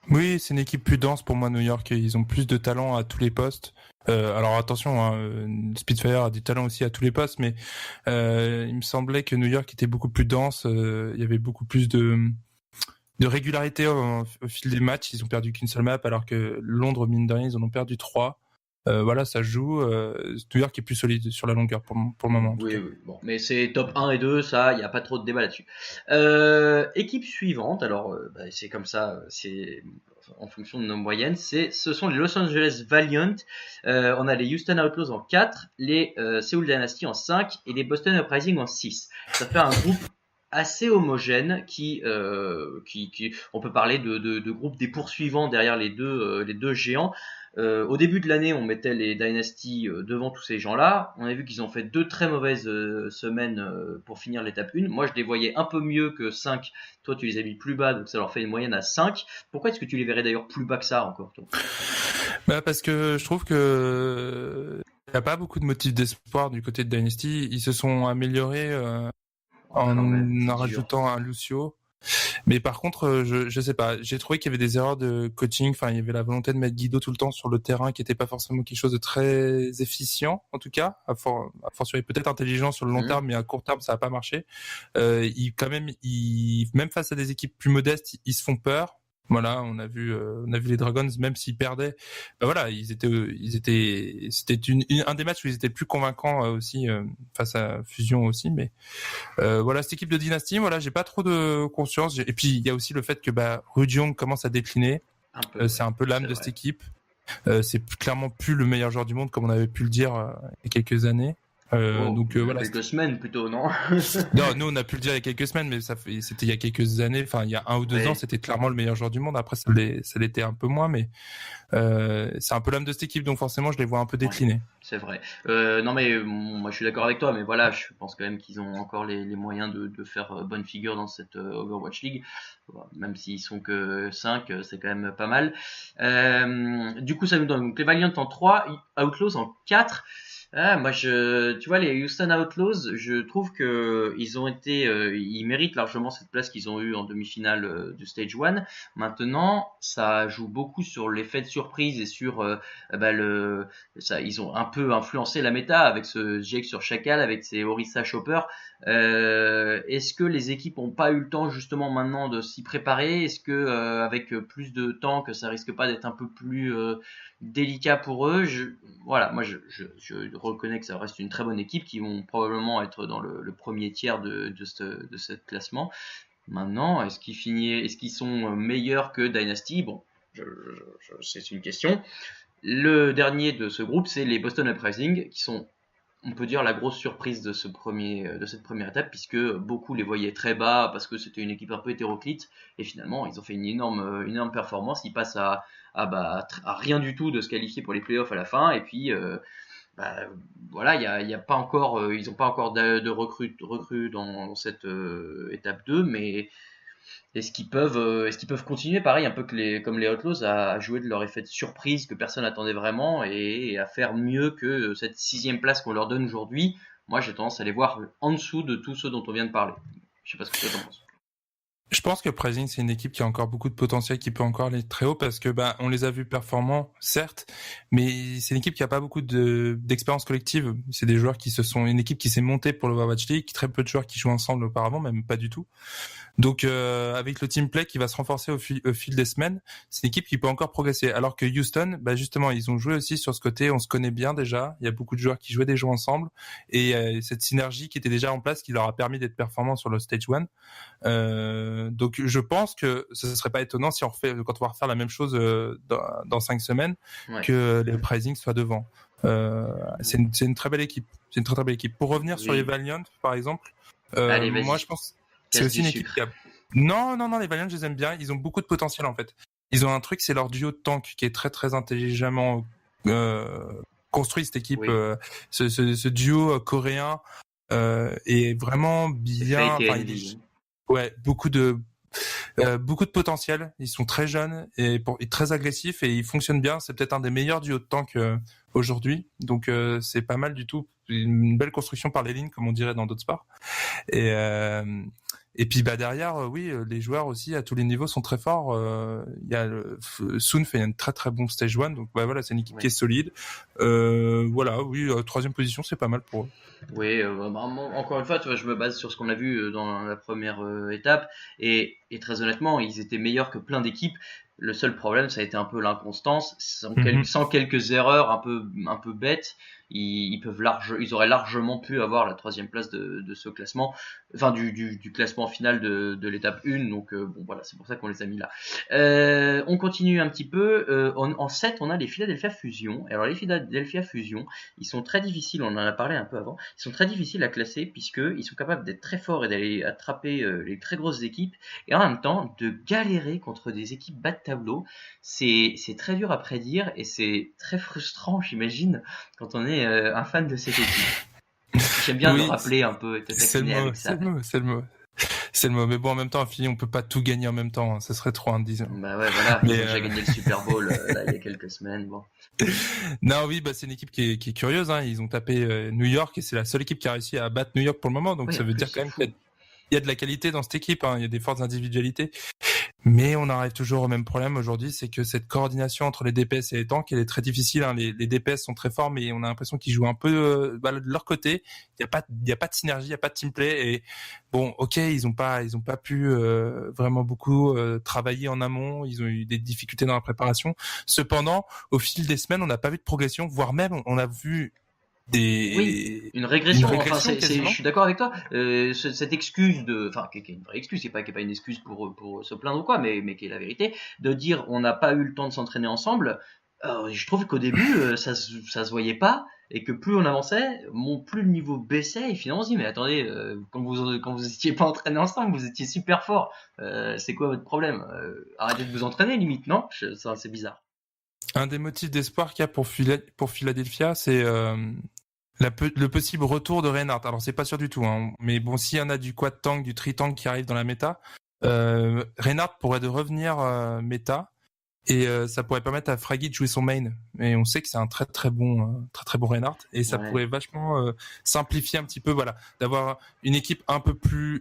Speaker 3: Oui, c'est une équipe plus dense pour moi, New York. Ils ont plus de talent à tous les postes. Alors attention, Spitfire a du talent aussi à tous les postes, mais il me semblait que New York était beaucoup plus dense. Il y avait beaucoup plus de régularité au fil des matchs. Ils ont perdu qu'une seule map, alors que Londres, mine de rien, ils en ont perdu 3. Voilà, ça joue. New York est plus solide sur la longueur pour le moment.
Speaker 2: Oui, bon, mais c'est top 1 et 2, ça, il n'y a pas trop de débat là-dessus. Équipe suivante, alors c'est comme ça, c'est en fonction de nos moyennes, ce sont les Los Angeles Valiant. On a les Houston Outlaws en 4, les Seoul Dynasty en 5 et les Boston Uprising en 6. Ça fait un groupe assez homogène qui on peut parler de groupe des poursuivants derrière les deux géants. Au début de l'année, on mettait les Dynasty devant tous ces gens-là. On a vu qu'ils ont fait 2 très mauvaises semaines pour finir l'étape 1. Moi, je les voyais un peu mieux que 5. Toi, tu les as mis plus bas, donc ça leur fait une moyenne à 5. Pourquoi est-ce que tu les verrais d'ailleurs plus bas que ça encore, toi?
Speaker 3: Parce que je trouve que il n'y a pas beaucoup de motifs d'espoir du côté de Dynasty. Ils se sont améliorés en rajoutant un Lucio. Mais par contre, je sais pas, j'ai trouvé qu'il y avait des erreurs de coaching. Enfin, il y avait la volonté de mettre Guido tout le temps sur le terrain, qui était pas forcément quelque chose de très efficient, en tout cas. À fortiori peut-être intelligent sur le long terme, mais à court terme, ça a pas marché. Même face à des équipes plus modestes, ils se font peur. Voilà, on a vu les Dragons, même s'ils perdaient, voilà, c'était un des matchs où ils étaient plus convaincants aussi face à Fusion aussi, mais voilà, cette équipe de Dynasty, voilà, j'ai pas trop de conscience. Et puis il y a aussi le fait que Rudiong commence à décliner. C'est un peu l'âme de cette équipe. C'est clairement plus le meilleur joueur du monde comme on avait pu le dire il y a quelques années.
Speaker 2: Voilà, quelques semaines plutôt, non?
Speaker 3: Non, nous on a pu le dire il y a quelques semaines, mais c'était il y a quelques années, enfin il y a 1 ou 2 ans, c'était clairement le meilleur joueur du monde. Après ça l'était un peu moins, mais c'est un peu l'âme de cette équipe, donc forcément je les vois un peu décliner.
Speaker 2: Ouais, c'est vrai. Non mais moi je suis d'accord avec toi, mais voilà, je pense quand même qu'ils ont encore les moyens de faire bonne figure dans cette Overwatch League. Même s'ils sont que 5, c'est quand même pas mal. Du coup ça nous donne donc les Valiant en 3, Outlaws en 4. Moi, tu vois, les Houston Outlaws, je trouve que ils méritent largement cette place qu'ils ont eue en demi-finale du Stage 1. Maintenant, ça joue beaucoup sur l'effet de surprise et sur ils ont un peu influencé la méta avec ce Jake sur Chacal, avec ces Orisa Chopper. Est-ce que les équipes ont pas eu le temps justement maintenant de s'y préparer? Est-ce que avec plus de temps, que ça risque pas d'être un peu plus délicat pour eux? Moi je reconnais que ça reste une très bonne équipe qui vont probablement être dans le premier tiers de ce classement. Maintenant, est-ce qu'ils sont meilleurs que Dynasty? Bon, c'est une question. Le dernier de ce groupe, c'est les Boston Uprising, qui sont, on peut dire, la grosse surprise de cette première étape, puisque beaucoup les voyaient très bas parce que c'était une équipe un peu hétéroclite, et finalement ils ont fait une énorme performance. Ils passent à rien du tout de se qualifier pour les playoffs à la fin, et puis voilà, il y a pas encore, ils n'ont pas encore de recrues dans cette étape 2, mais est-ce qu'ils peuvent continuer pareil un peu comme les Outlaws à jouer de leur effet de surprise que personne n'attendait vraiment et à faire mieux que cette 6e place qu'on leur donne aujourd'hui. Moi, j'ai tendance à les voir en dessous de tous ceux dont on vient de parler. Je sais pas ce que tu en penses.
Speaker 3: Je pense que Pricing, c'est une équipe qui a encore beaucoup de potentiel, qui peut encore aller très haut parce que on les a vus performants, certes, mais c'est une équipe qui a pas beaucoup d'expérience collective. C'est des joueurs une équipe qui s'est montée pour l'Overwatch League, très peu de joueurs qui jouent ensemble auparavant, même pas du tout. Donc avec le team play qui va se renforcer au fil des semaines, c'est une équipe qui peut encore progresser. Alors que Houston, justement, ils ont joué aussi sur ce côté, on se connaît bien déjà, il y a beaucoup de joueurs qui jouaient des jeux ensemble et cette synergie qui était déjà en place qui leur a permis d'être performants sur le stage 1. Donc je pense que ce serait pas étonnant si quand on va refaire la même chose dans 5 semaines, que les Pricing soient devant. C'est une très belle équipe. C'est une très belle équipe. Pour revenir sur les Valiant, par exemple,
Speaker 2: Allez,
Speaker 3: moi je pense c'est aussi une équipe qui a... Non, les Valiant, je les aime bien. Ils ont beaucoup de potentiel en fait. Ils ont un truc, c'est leur duo de tank qui est très très intelligemment construit, cette équipe. Ce duo coréen est vraiment bien. Beaucoup de potentiel. Ils sont très jeunes et très agressifs et ils fonctionnent bien. C'est peut-être un des meilleurs duos de tank aujourd'hui. Donc c'est pas mal du tout. Une belle construction par les lignes, comme on dirait dans d'autres sports. Et puis derrière, les joueurs aussi à tous les niveaux sont très forts. Il y a Soon fait un très très bon stage 1, donc voilà, c'est une équipe qui est solide. Troisième position, c'est pas mal pour eux.
Speaker 2: Oui, encore une fois, tu vois, je me base sur ce qu'on a vu dans la première étape et très honnêtement, ils étaient meilleurs que plein d'équipes. Le seul problème, ça a été un peu l'inconstance. Sans quelques erreurs un peu bêtes, ils auraient largement pu avoir la 3e place de ce classement, enfin du classement final de l'étape 1. Donc voilà, c'est pour ça qu'on les a mis là. On continue un petit peu. En 7, on a les Philadelphia Fusion. Alors les Philadelphia Fusion, ils sont très difficiles. On en a parlé un peu avant. Ils sont très difficiles à classer puisque ils sont capables d'être très forts et d'aller attraper les très grosses équipes et en même temps de galérer contre des équipes bas de tableau. C'est très dur à prédire et c'est très frustrant, j'imagine, quand on est un fan de cette équipe. J'aime bien le rappeler un peu et te taquiner avec ça.
Speaker 3: C'est le mot. Mais bon, en même temps, on peut pas tout gagner en même temps. Hein. Ça serait trop indisant.
Speaker 2: Bah ouais, voilà. Ils ont déjà gagné le Super Bowl là, il y a quelques semaines. Bon.
Speaker 3: Non, c'est une équipe qui est curieuse. Hein. Ils ont tapé New York et c'est la seule équipe qui a réussi à battre New York pour le moment. Donc ça veut dire quand même qu'il y a de la qualité dans cette équipe. Hein. Il y a des fortes individualités. Mais on arrive toujours au même problème aujourd'hui, c'est que cette coordination entre les DPS et les tanks, elle est très difficile. Hein. Les DPS sont très forts, mais on a l'impression qu'ils jouent un peu de leur côté. Il y a pas de synergie, il y a pas de teamplay. Et bon, ok, ils ont pas pu vraiment beaucoup travailler en amont. Ils ont eu des difficultés dans la préparation. Cependant, au fil des semaines, on n'a pas vu de progression, voire même on a vu
Speaker 2: une régression. Je suis d'accord avec toi. Cette excuse qui est une vraie excuse, qui est pas une excuse pour se plaindre ou quoi, mais qui est la vérité, de dire on n'a pas eu le temps de s'entraîner ensemble. Je trouve qu'au début ça se voyait pas et que plus on avançait, plus le niveau baissait et finalement on se dit mais attendez, quand vous étiez pas entraînés ensemble, vous étiez super forts. C'est quoi votre problème? Arrêtez de vous entraîner limite, non? C'est bizarre.
Speaker 3: Un des motifs d'espoir qu'il y a pour Philadelphia, c'est le possible retour de Reinhardt. Alors c'est pas sûr du tout, hein, mais bon, s'il y en a du quad tank, du tri tank qui arrive dans la méta, Reinhardt pourrait revenir méta et ça pourrait permettre à Fraggy de jouer son main. Et on sait que c'est un très très bon Reinhardt et ça pourrait vachement simplifier un petit peu, d'avoir une équipe un peu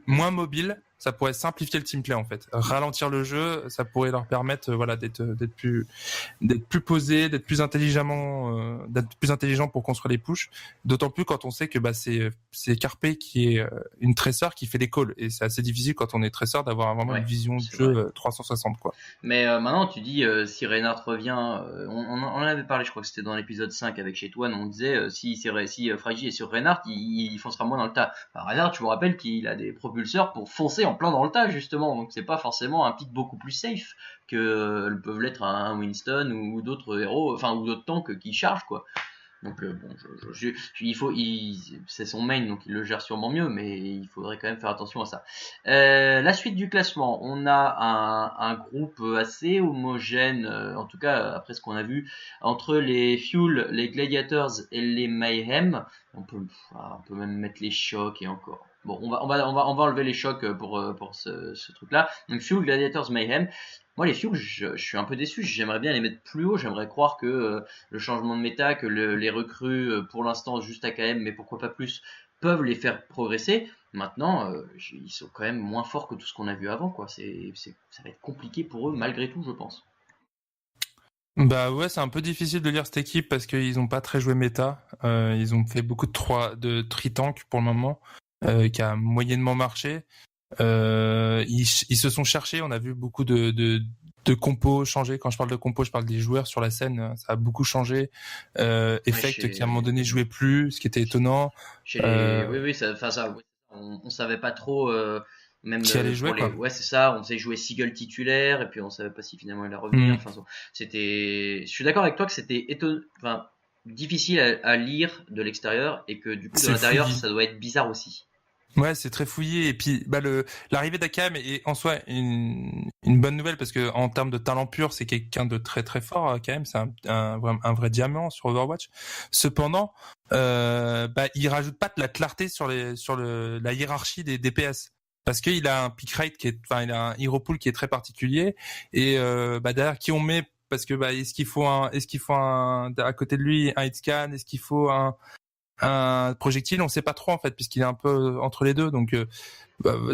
Speaker 3: moins mobile. Ça pourrait simplifier le teamplay en fait, ralentir le jeu, ça pourrait leur permettre d'être plus posé, d'être plus intelligent pour construire les pushes. D'autant plus quand on sait que c'est Carpe qui est une tresseur qui fait les calls et c'est assez difficile quand on est tresseur d'avoir vraiment une vision de jeu 360 quoi.
Speaker 2: Mais maintenant tu dis si Reinhardt revient, on en avait parlé, je crois que c'était dans l'épisode 5 avec Shetwan, on disait si Fraggy est sur Reinhardt, il foncera moins dans le tas. Reinhardt, je vous rappelle qu'il a des propulseurs pour foncer en plein dans le tas justement, donc c'est pas forcément un pick beaucoup plus safe que peuvent l'être un Winston ou d'autres héros, ou d'autres tanks qui chargent quoi. Donc bon, c'est son main, donc il le gère sûrement mieux, mais il faudrait quand même faire attention à ça. La suite du classement, on a un groupe assez homogène, en tout cas après ce qu'on a vu, entre les Fuel, les Gladiators et les Mayhem. On peut même mettre les chocs et encore. Bon, on va enlever les chocs pour ce truc-là. Donc Fuel, Gladiators, Mayhem. Moi, les Fuel, je suis un peu déçu. J'aimerais bien les mettre plus haut. J'aimerais croire que le changement de méta, que les recrues, pour l'instant juste AKM, mais pourquoi pas plus, peuvent les faire progresser. Maintenant, ils sont quand même moins forts que tout ce qu'on a vu avant, quoi. Ça va être compliqué pour eux, malgré tout, je pense.
Speaker 3: Bah ouais, c'est un peu difficile de lire cette équipe parce qu'ils ont pas très joué méta. Ils ont fait beaucoup de tri-tank pour le moment, qui a moyennement marché. Ils se sont cherchés. On a vu beaucoup de compos changer. Quand je parle de compos, je parle des joueurs sur la scène. Ça a beaucoup changé. Effect qui à un moment donné jouait plus, ce qui était étonnant.
Speaker 2: Oui, on savait pas trop. Même
Speaker 3: qui allait jouer, quoi.
Speaker 2: Ouais, c'est ça. On faisait jouer Seagull titulaire et puis on savait pas si finalement il allait revenir. Enfin, je suis d'accord avec toi que c'était difficile à lire de l'extérieur et que du coup de l'intérieur ça doit être bizarre aussi.
Speaker 3: Ouais, c'est très fouillé et puis l'arrivée d'Akam est en soi une bonne nouvelle parce que en termes de talent pur, c'est quelqu'un de très très fort Akam, c'est un vrai diamant sur Overwatch. Cependant, il rajoute pas de la clarté sur la hiérarchie des DPS. Parce qu'il a un pick rate il a un hero pool qui est très particulier et derrière qui on met parce que est-ce qu'il faut à côté de lui un hitscan, est-ce qu'il faut un projectile, on sait pas trop en fait puisqu'il est un peu entre les deux, donc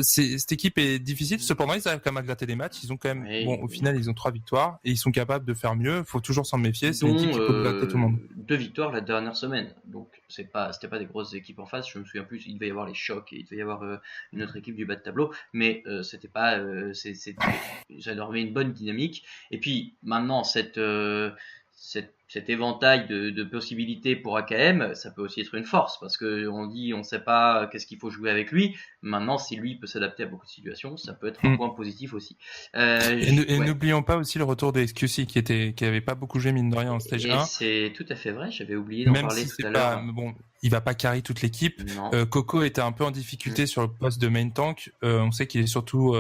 Speaker 3: cette équipe est difficile. Cependant ils arrivent quand même à gratter des matchs, ils ont quand même au final ils ont 3 victoires et ils sont capables de faire mieux, faut toujours s'en méfier, c'est une équipe qui peut gratter tout le monde.
Speaker 2: 2 victoires la dernière semaine, donc c'était pas des grosses équipes en face, je me souviens plus, il devait y avoir les chocs et il devait y avoir une autre équipe du bas de tableau, mais c'était pas ça leur met une bonne dynamique. Et puis maintenant cet éventail de possibilités pour AKM, ça peut aussi être une force parce que on sait pas qu'est-ce qu'il faut jouer avec lui. Maintenant, si lui peut s'adapter à beaucoup de situations, ça peut être un point positif aussi.
Speaker 3: N'oublions pas aussi le retour de XQC qui avait pas beaucoup joué mine de rien en stage 1.
Speaker 2: C'est tout à fait vrai, j'avais oublié d'en parler tout à l'heure.
Speaker 3: Bon, il va pas carry toute l'équipe. Coco était un peu en difficulté sur le poste de main tank. On sait qu'il est surtout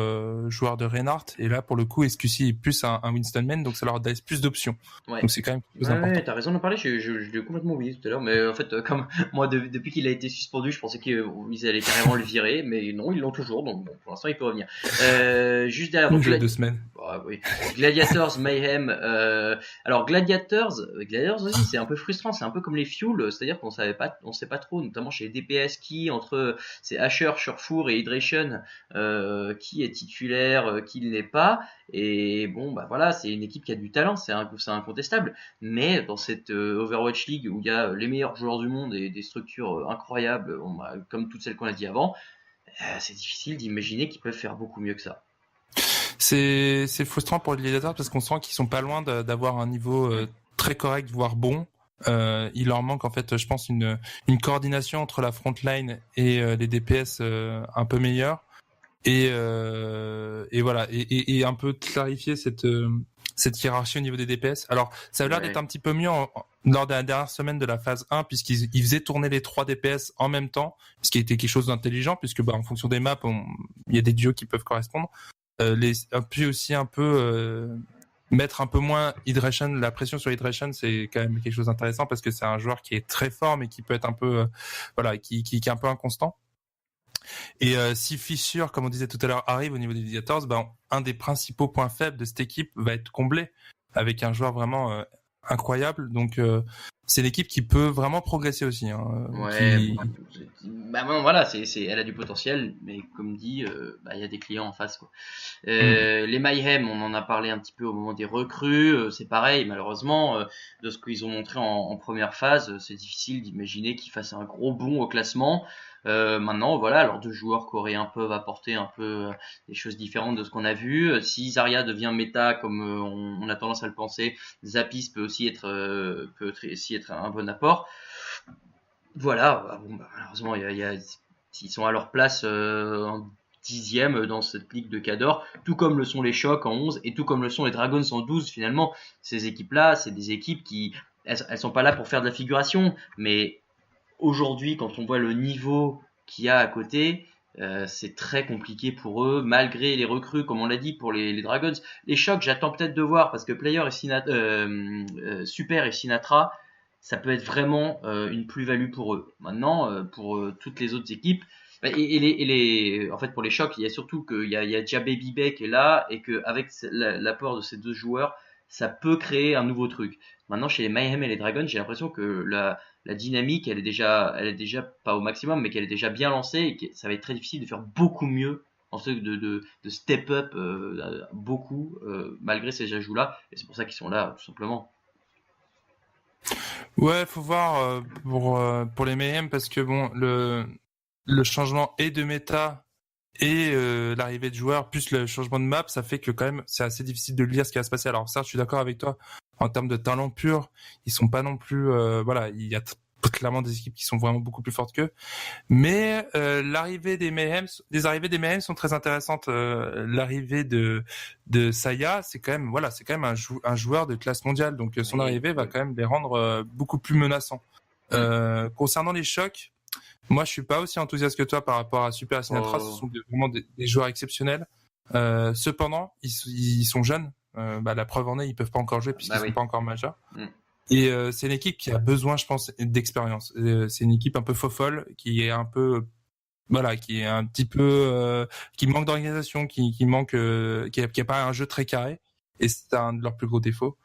Speaker 3: joueur de Reinhardt et là pour le coup XQC est plus un Winston main, donc ça leur laisse plus d'options. Donc c'est quand même plus important.
Speaker 2: Ouais, t'as raison d'en parler, je l'ai complètement oublié tout à l'heure, mais en fait, comme moi, depuis qu'il a été suspendu, je pensais qu'ils allaient carrément le virer, mais non, ils l'ont toujours, donc bon, pour l'instant, il peut revenir. Juste derrière, donc,
Speaker 3: 2 semaines.
Speaker 2: Oui. Gladiators, Mayhem, alors Gladiators aussi, c'est un peu frustrant, c'est un peu comme les Fuel, c'est-à-dire qu'on sait pas trop, notamment chez les DPS entre c'est Asher, Surefour et Hydration, qui est titulaire, qui ne l'est pas, et bon, voilà, c'est une équipe qui a du talent, c'est incontestable, mais dans cette Overwatch League où il y a les meilleurs joueurs du monde et des structures incroyables, comme toutes celles qu'on a dit avant, c'est difficile d'imaginer qu'ils peuvent faire beaucoup mieux que ça.
Speaker 3: C'est frustrant pour les Gladiators parce qu'on sent qu'ils sont pas loin d'avoir un niveau très correct, voire bon. Il leur manque en fait, je pense, une coordination entre la frontline et les DPS un peu meilleure. Et voilà, et un peu clarifier cette hiérarchie au niveau des DPS. Alors, ça a l'air d'être un petit peu mieux lors de la dernière semaine de la phase 1, puisqu'ils faisaient tourner les 3 DPS en même temps, ce qui était quelque chose d'intelligent, puisque en fonction des maps, il y a des duos qui peuvent correspondre. Puis aussi un peu mettre un peu moins Hydration, la pression sur Hydration, c'est quand même quelque chose d'intéressant, parce que c'est un joueur qui est très fort, mais qui peut être un peu, qui est un peu inconstant. Et si Fissure, comme on disait tout à l'heure, arrive au niveau des Gladiators, un des principaux points faibles de cette équipe va être comblé avec un joueur vraiment incroyable. Donc c'est l'équipe qui peut vraiment progresser aussi.
Speaker 2: Voilà, elle a du potentiel, mais comme dit, il y a des clients en face, quoi. Les Mayhem, on en a parlé un petit peu au moment des recrues, c'est pareil, malheureusement, de ce qu'ils ont montré en première phase, c'est difficile d'imaginer qu'ils fassent un gros bond au classement. Maintenant, voilà, alors 2 joueurs coréens peuvent apporter un peu des choses différentes de ce qu'on a vu. Si Zarya devient méta, comme on a tendance à le penser, Zapis peut aussi être un bon apport. Voilà, malheureusement, ils sont à leur place en 10e dans cette ligue de Cador, tout comme le sont les Chocs en 11 et tout comme le sont les Dragons en 12. Finalement, ces équipes-là, c'est des équipes qui elles sont pas là pour faire de la figuration, mais aujourd'hui, quand on voit le niveau qu'il y a à côté, c'est très compliqué pour eux, malgré les recrues, comme on l'a dit pour les Dragons. Les chocs, j'attends peut-être de voir, parce que Player et Super et Sinatra, ça peut être vraiment une plus-value pour eux. Maintenant, pour toutes les autres équipes, en fait, pour les chocs, il y a surtout qu'il y a déjà Baby Bay qui est là, et qu'avec l'apport de ces deux joueurs, ça peut créer un nouveau truc. Maintenant, chez les Mayhem et les Dragons, j'ai l'impression que la dynamique, elle est déjà pas au maximum, mais qu'elle est déjà bien lancée et que ça va être très difficile de faire beaucoup mieux, en fait, de step up beaucoup, malgré ces ajouts-là. Et c'est pour ça qu'ils sont là, tout simplement.
Speaker 3: Ouais, faut voir pour les Mayhem parce que bon, le changement et de méta et l'arrivée de joueurs plus le changement de map, ça fait que quand même c'est assez difficile de lire ce qui va se passer. Alors ça, je suis d'accord avec toi. En termes de talent pur, ils sont pas non plus voilà, il y a clairement des équipes qui sont vraiment beaucoup plus fortes qu'eux. Mais l'arrivée des Mayhem, les arrivées des Mayhem sont très intéressantes. L'arrivée de Saya, c'est quand même un joueur de classe mondiale, donc son arrivée va quand même les rendre beaucoup plus menaçants. Concernant les chocs, moi je suis pas aussi enthousiaste que toi par rapport à Super et Sinatra. Ce sont vraiment des joueurs exceptionnels. Cependant, ils sont jeunes. La preuve en est, ils peuvent pas encore jouer puisqu'ils sont pas encore majeurs. Et c'est une équipe qui a besoin, je pense, d'expérience. C'est une équipe un peu fofolle, qui est un peu, qui est un petit peu, qui manque d'organisation, qui a pas un jeu très carré. Et c'est un de leurs plus gros défauts.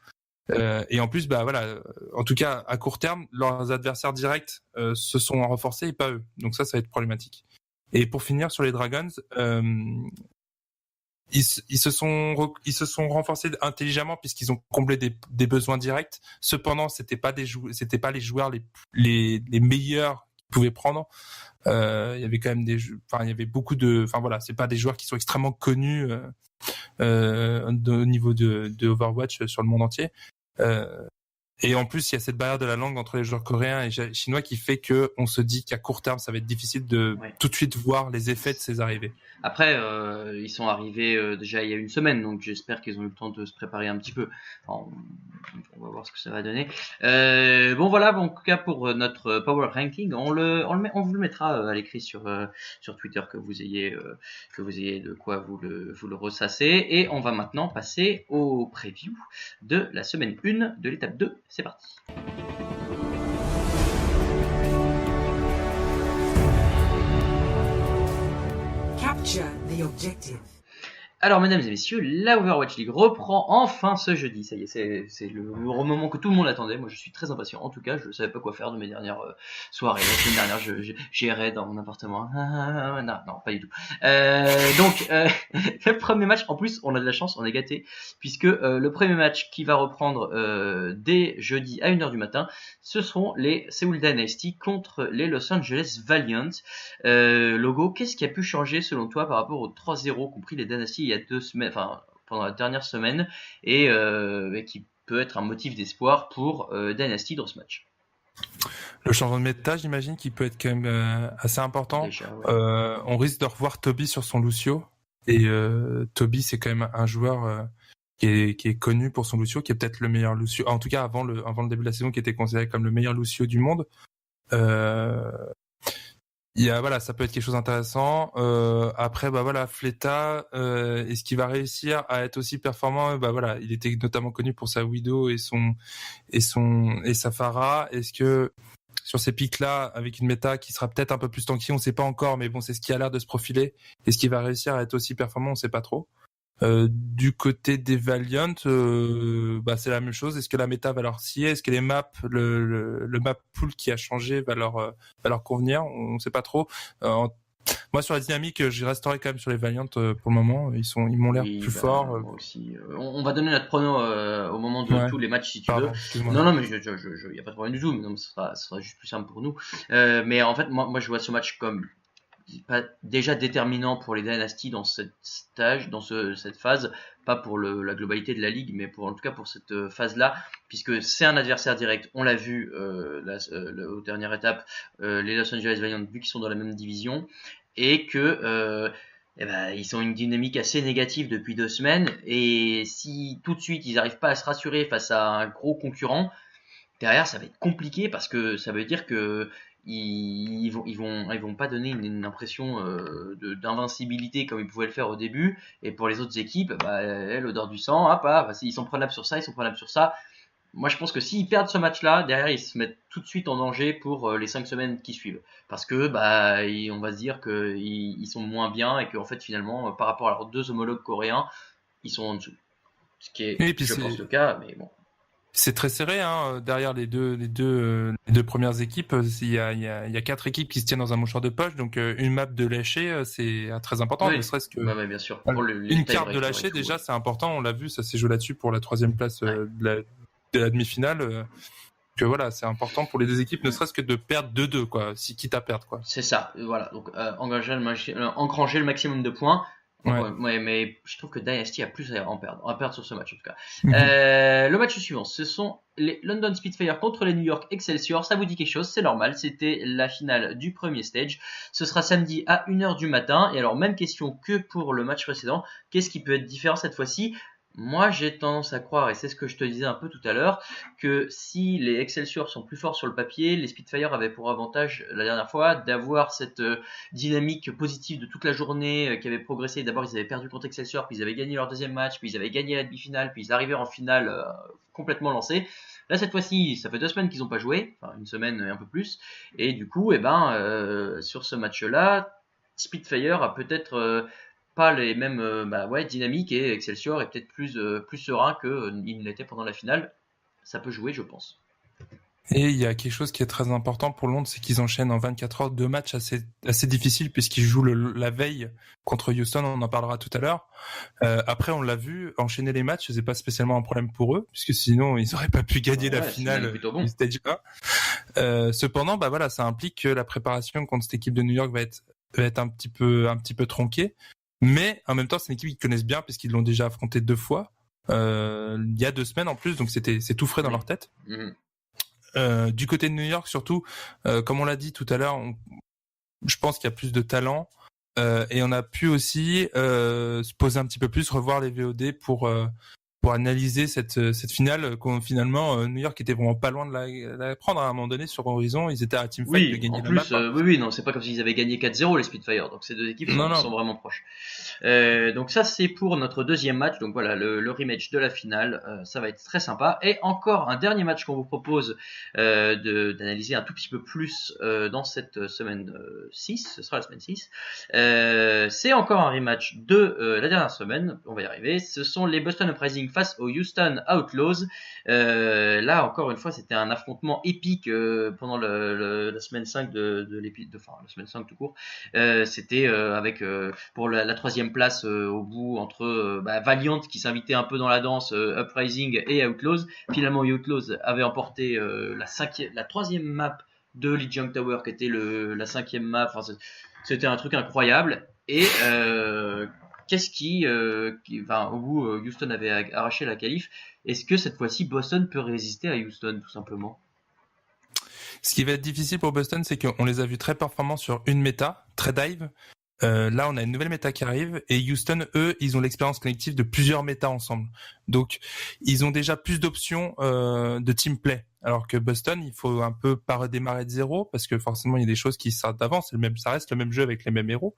Speaker 3: Et en plus, en tout cas, à court terme, leurs adversaires directs se sont renforcés et pas eux. Donc ça va être problématique. Et pour finir sur les Dragons, ils se sont renforcés intelligemment puisqu'ils ont comblé des besoins directs. Cependant, c'était pas les joueurs les meilleurs qu'ils pouvaient prendre. Il y avait quand même il y avait beaucoup de, c'est pas des joueurs qui sont extrêmement connus au niveau de Overwatch sur le monde entier. Et en plus, il y a cette barrière de la langue entre les joueurs coréens et chinois qui fait que on se dit qu'à court terme, ça va être difficile de tout de suite voir les effets de ces arrivées.
Speaker 2: Après, ils sont arrivés déjà il y a une semaine, donc j'espère qu'ils ont eu le temps de se préparer un petit peu. Enfin, on va voir ce que ça va donner. En tout cas pour notre Power Ranking, on vous le mettra à l'écrit sur Twitter que vous ayez de quoi vous le ressasser. Et on va maintenant passer au preview de la semaine 1 de l'étape 2. C'est parti.
Speaker 6: Capture the objective.
Speaker 2: Alors, mesdames et messieurs, la Overwatch League reprend enfin ce jeudi. Ça y est, c'est le moment que tout le monde attendait. Moi, je suis très impatient. En tout cas, je ne savais pas quoi faire de mes dernières soirées. La semaine dernière, j'errais dans mon appartement. Non, pas du tout. Le premier match, en plus, on a de la chance, on est gâtés, puisque le premier match qui va reprendre dès jeudi à 1h du matin, ce seront les Seoul Dynasty contre les Los Angeles Valiant. Logo, qu'est-ce qui a pu changer selon toi par rapport aux 3-0 qu'ont pris les Dynasty il y a 2 semaines, pendant la dernière semaine, et qui peut être un motif d'espoir pour Dynasty dans ce match?
Speaker 3: Le changement de méta, j'imagine, qui peut être quand même assez important.
Speaker 2: Déjà, ouais.
Speaker 3: On risque de revoir Toby sur son Lucio, et Toby, c'est quand même un joueur qui est connu pour son Lucio, qui est peut-être le meilleur Lucio, en tout cas avant le début de la saison, qui était considéré comme le meilleur Lucio du monde. Ça peut être quelque chose d'intéressant. Après, Fleta, est-ce qu'il va réussir à être aussi performant? Il était notamment connu pour sa Widow et sa Pharah. Est-ce que sur ces pics-là, avec une méta qui sera peut-être un peu plus tanky, on sait pas encore, mais bon, c'est ce qui a l'air de se profiler. Est-ce qu'il va réussir à être aussi performant? On sait pas trop. Du côté des Valiant, c'est la même chose. Est-ce que la méta va leur scier? Est-ce que les maps, le map pool qui a changé va leur convenir? On ne sait pas trop. Moi, sur la dynamique, je resterai quand même sur les Valiant pour le moment. Ils m'ont l'air plus forts.
Speaker 2: Moi aussi. On va donner notre prono au moment de tous les matchs si tu veux.
Speaker 3: Excuse-moi.
Speaker 2: Non, mais il y a pas de problème du tout. Mais non, ce sera juste plus simple pour nous. Mais en fait, moi, je vois ce match comme pas déjà déterminant pour les Dynasty dans cette phase, pas pour la globalité de la ligue, mais en tout cas pour cette phase-là, puisque c'est un adversaire direct. On l'a vu aux dernières étapes, les Los Angeles Valiant, vu qu'ils sont dans la même division, et que ils ont une dynamique assez négative depuis 2 semaines, et si tout de suite ils n'arrivent pas à se rassurer face à un gros concurrent, derrière ça va être compliqué parce que ça veut dire que ils vont pas donner une impression d'invincibilité comme ils pouvaient le faire au début. Et pour les autres équipes, l'odeur du sang, ils sont prenables sur ça, ils sont prenables sur ça. Moi, je pense que s'ils perdent ce match-là, derrière, ils se mettent tout de suite en danger pour les 5 semaines qui suivent. Parce que, on va se dire qu'ils sont moins bien et qu'en fait, finalement, par rapport à leurs 2 homologues coréens, ils sont en dessous. Ce qui est, je pense, le cas, mais bon.
Speaker 3: C'est très serré, hein. Derrière les deux premières équipes, il y a 4 équipes qui se tiennent dans un mouchoir de poche, donc une map de lâcher, c'est très important,
Speaker 2: Oui.
Speaker 3: ne serait-ce que
Speaker 2: Ouais, bien sûr. Pour
Speaker 3: une carte de lâcher déjà, c'est important. On l'a vu, ça s'est joué là-dessus pour la 3e place de la demi-finale. Que voilà, c'est important pour les 2 équipes, ne serait-ce que de perdre 2-2, quoi, si quitte à perdre, quoi.
Speaker 2: C'est ça, voilà. Donc engranger le maximum de points. Ouais, mais je trouve que Dynasty a plus à perdre sur ce match en tout cas. Le match suivant, ce sont les London Spitfire contre les New York Excelsior. Ça vous dit quelque chose, c'est normal, c'était la finale du premier stage. Ce sera samedi à 1h du matin. Et alors, même question que pour le match précédent, qu'est-ce qui peut être différent cette fois-ci ? Moi, j'ai tendance à croire, et c'est ce que je te disais un peu tout à l'heure, que si les Excelsior sont plus forts sur le papier, les Spitfire avaient pour avantage la dernière fois d'avoir cette dynamique positive de toute la journée qui avait progressé. D'abord, ils avaient perdu contre Excelsior, puis ils avaient gagné leur 2e match, puis ils avaient gagné la demi-finale, puis ils arrivaient en finale complètement lancés. Là, cette fois-ci, ça fait 2 semaines qu'ils n'ont pas joué, enfin 1 semaine et un peu plus, et du coup, sur ce match-là, Spitfire a peut-être pas les mêmes dynamiques et Excelsior est peut-être plus serein qu'il ne l'était pendant la finale. Ça peut jouer, je pense.
Speaker 3: Et il y a quelque chose qui est très important pour Londres, c'est qu'ils enchaînent en 24 heures 2 matchs assez difficiles puisqu'ils jouent la veille contre Houston, on en parlera tout à l'heure. Après, on l'a vu, enchaîner les matchs, c'est pas spécialement un problème pour eux puisque sinon ils auraient pas pu gagner la finale du stage 1. Cependant, ça implique que la préparation contre cette équipe de New York va être un petit peu tronquée. Mais en même temps, c'est une équipe qu'ils connaissent bien puisqu'ils l'ont déjà affronté 2 fois. Il y a 2 semaines en plus, donc c'est tout frais dans leur tête. Du côté de New York, surtout, comme on l'a dit tout à l'heure, je pense qu'il y a plus de talent et on a pu aussi se poser un petit peu plus, revoir les VOD pour analyser cette finale. Finalement, New York était vraiment pas loin de la prendre à un moment donné sur Horizon. Ils étaient à teamfight de gagner la map.
Speaker 2: Non, c'est pas comme s'ils avaient gagné 4-0 les Spitfire. Donc ces 2 équipes sont vraiment proches. Donc ça, c'est pour notre 2e match. Donc voilà, le rematch de la finale. Ça va être très sympa. Et encore un dernier match qu'on vous propose d'analyser un tout petit peu plus dans cette semaine 6. Ce sera la semaine 6. C'est encore un rematch de la dernière semaine. On va y arriver. Ce sont les Boston Uprising face aux Houston Outlaws. Là, encore une fois, c'était un affrontement épique pendant la semaine 5 la semaine 5 tout court. C'était avec pour la 3e place au bout entre Valiant qui s'invitait un peu dans la danse, Uprising et Outlaws. Finalement, Outlaws avait emporté la 3e map de Lijiang Tower qui était la 5e map. Enfin, c'était un truc incroyable. Et au bout, Houston avait arraché la qualif. Est-ce que cette fois-ci, Boston peut résister à Houston, tout simplement ?
Speaker 3: Ce qui va être difficile pour Boston, c'est qu'on les a vus très performants sur une méta, très dive. Là, on a une nouvelle méta qui arrive et Houston, eux, ils ont l'expérience collective de plusieurs métas ensemble. Donc, ils ont déjà plus d'options de team play. Alors que Boston, il faut un peu pas redémarrer de zéro parce que forcément, il y a des choses qui sortent d'avant. Ça reste le même jeu avec les mêmes héros.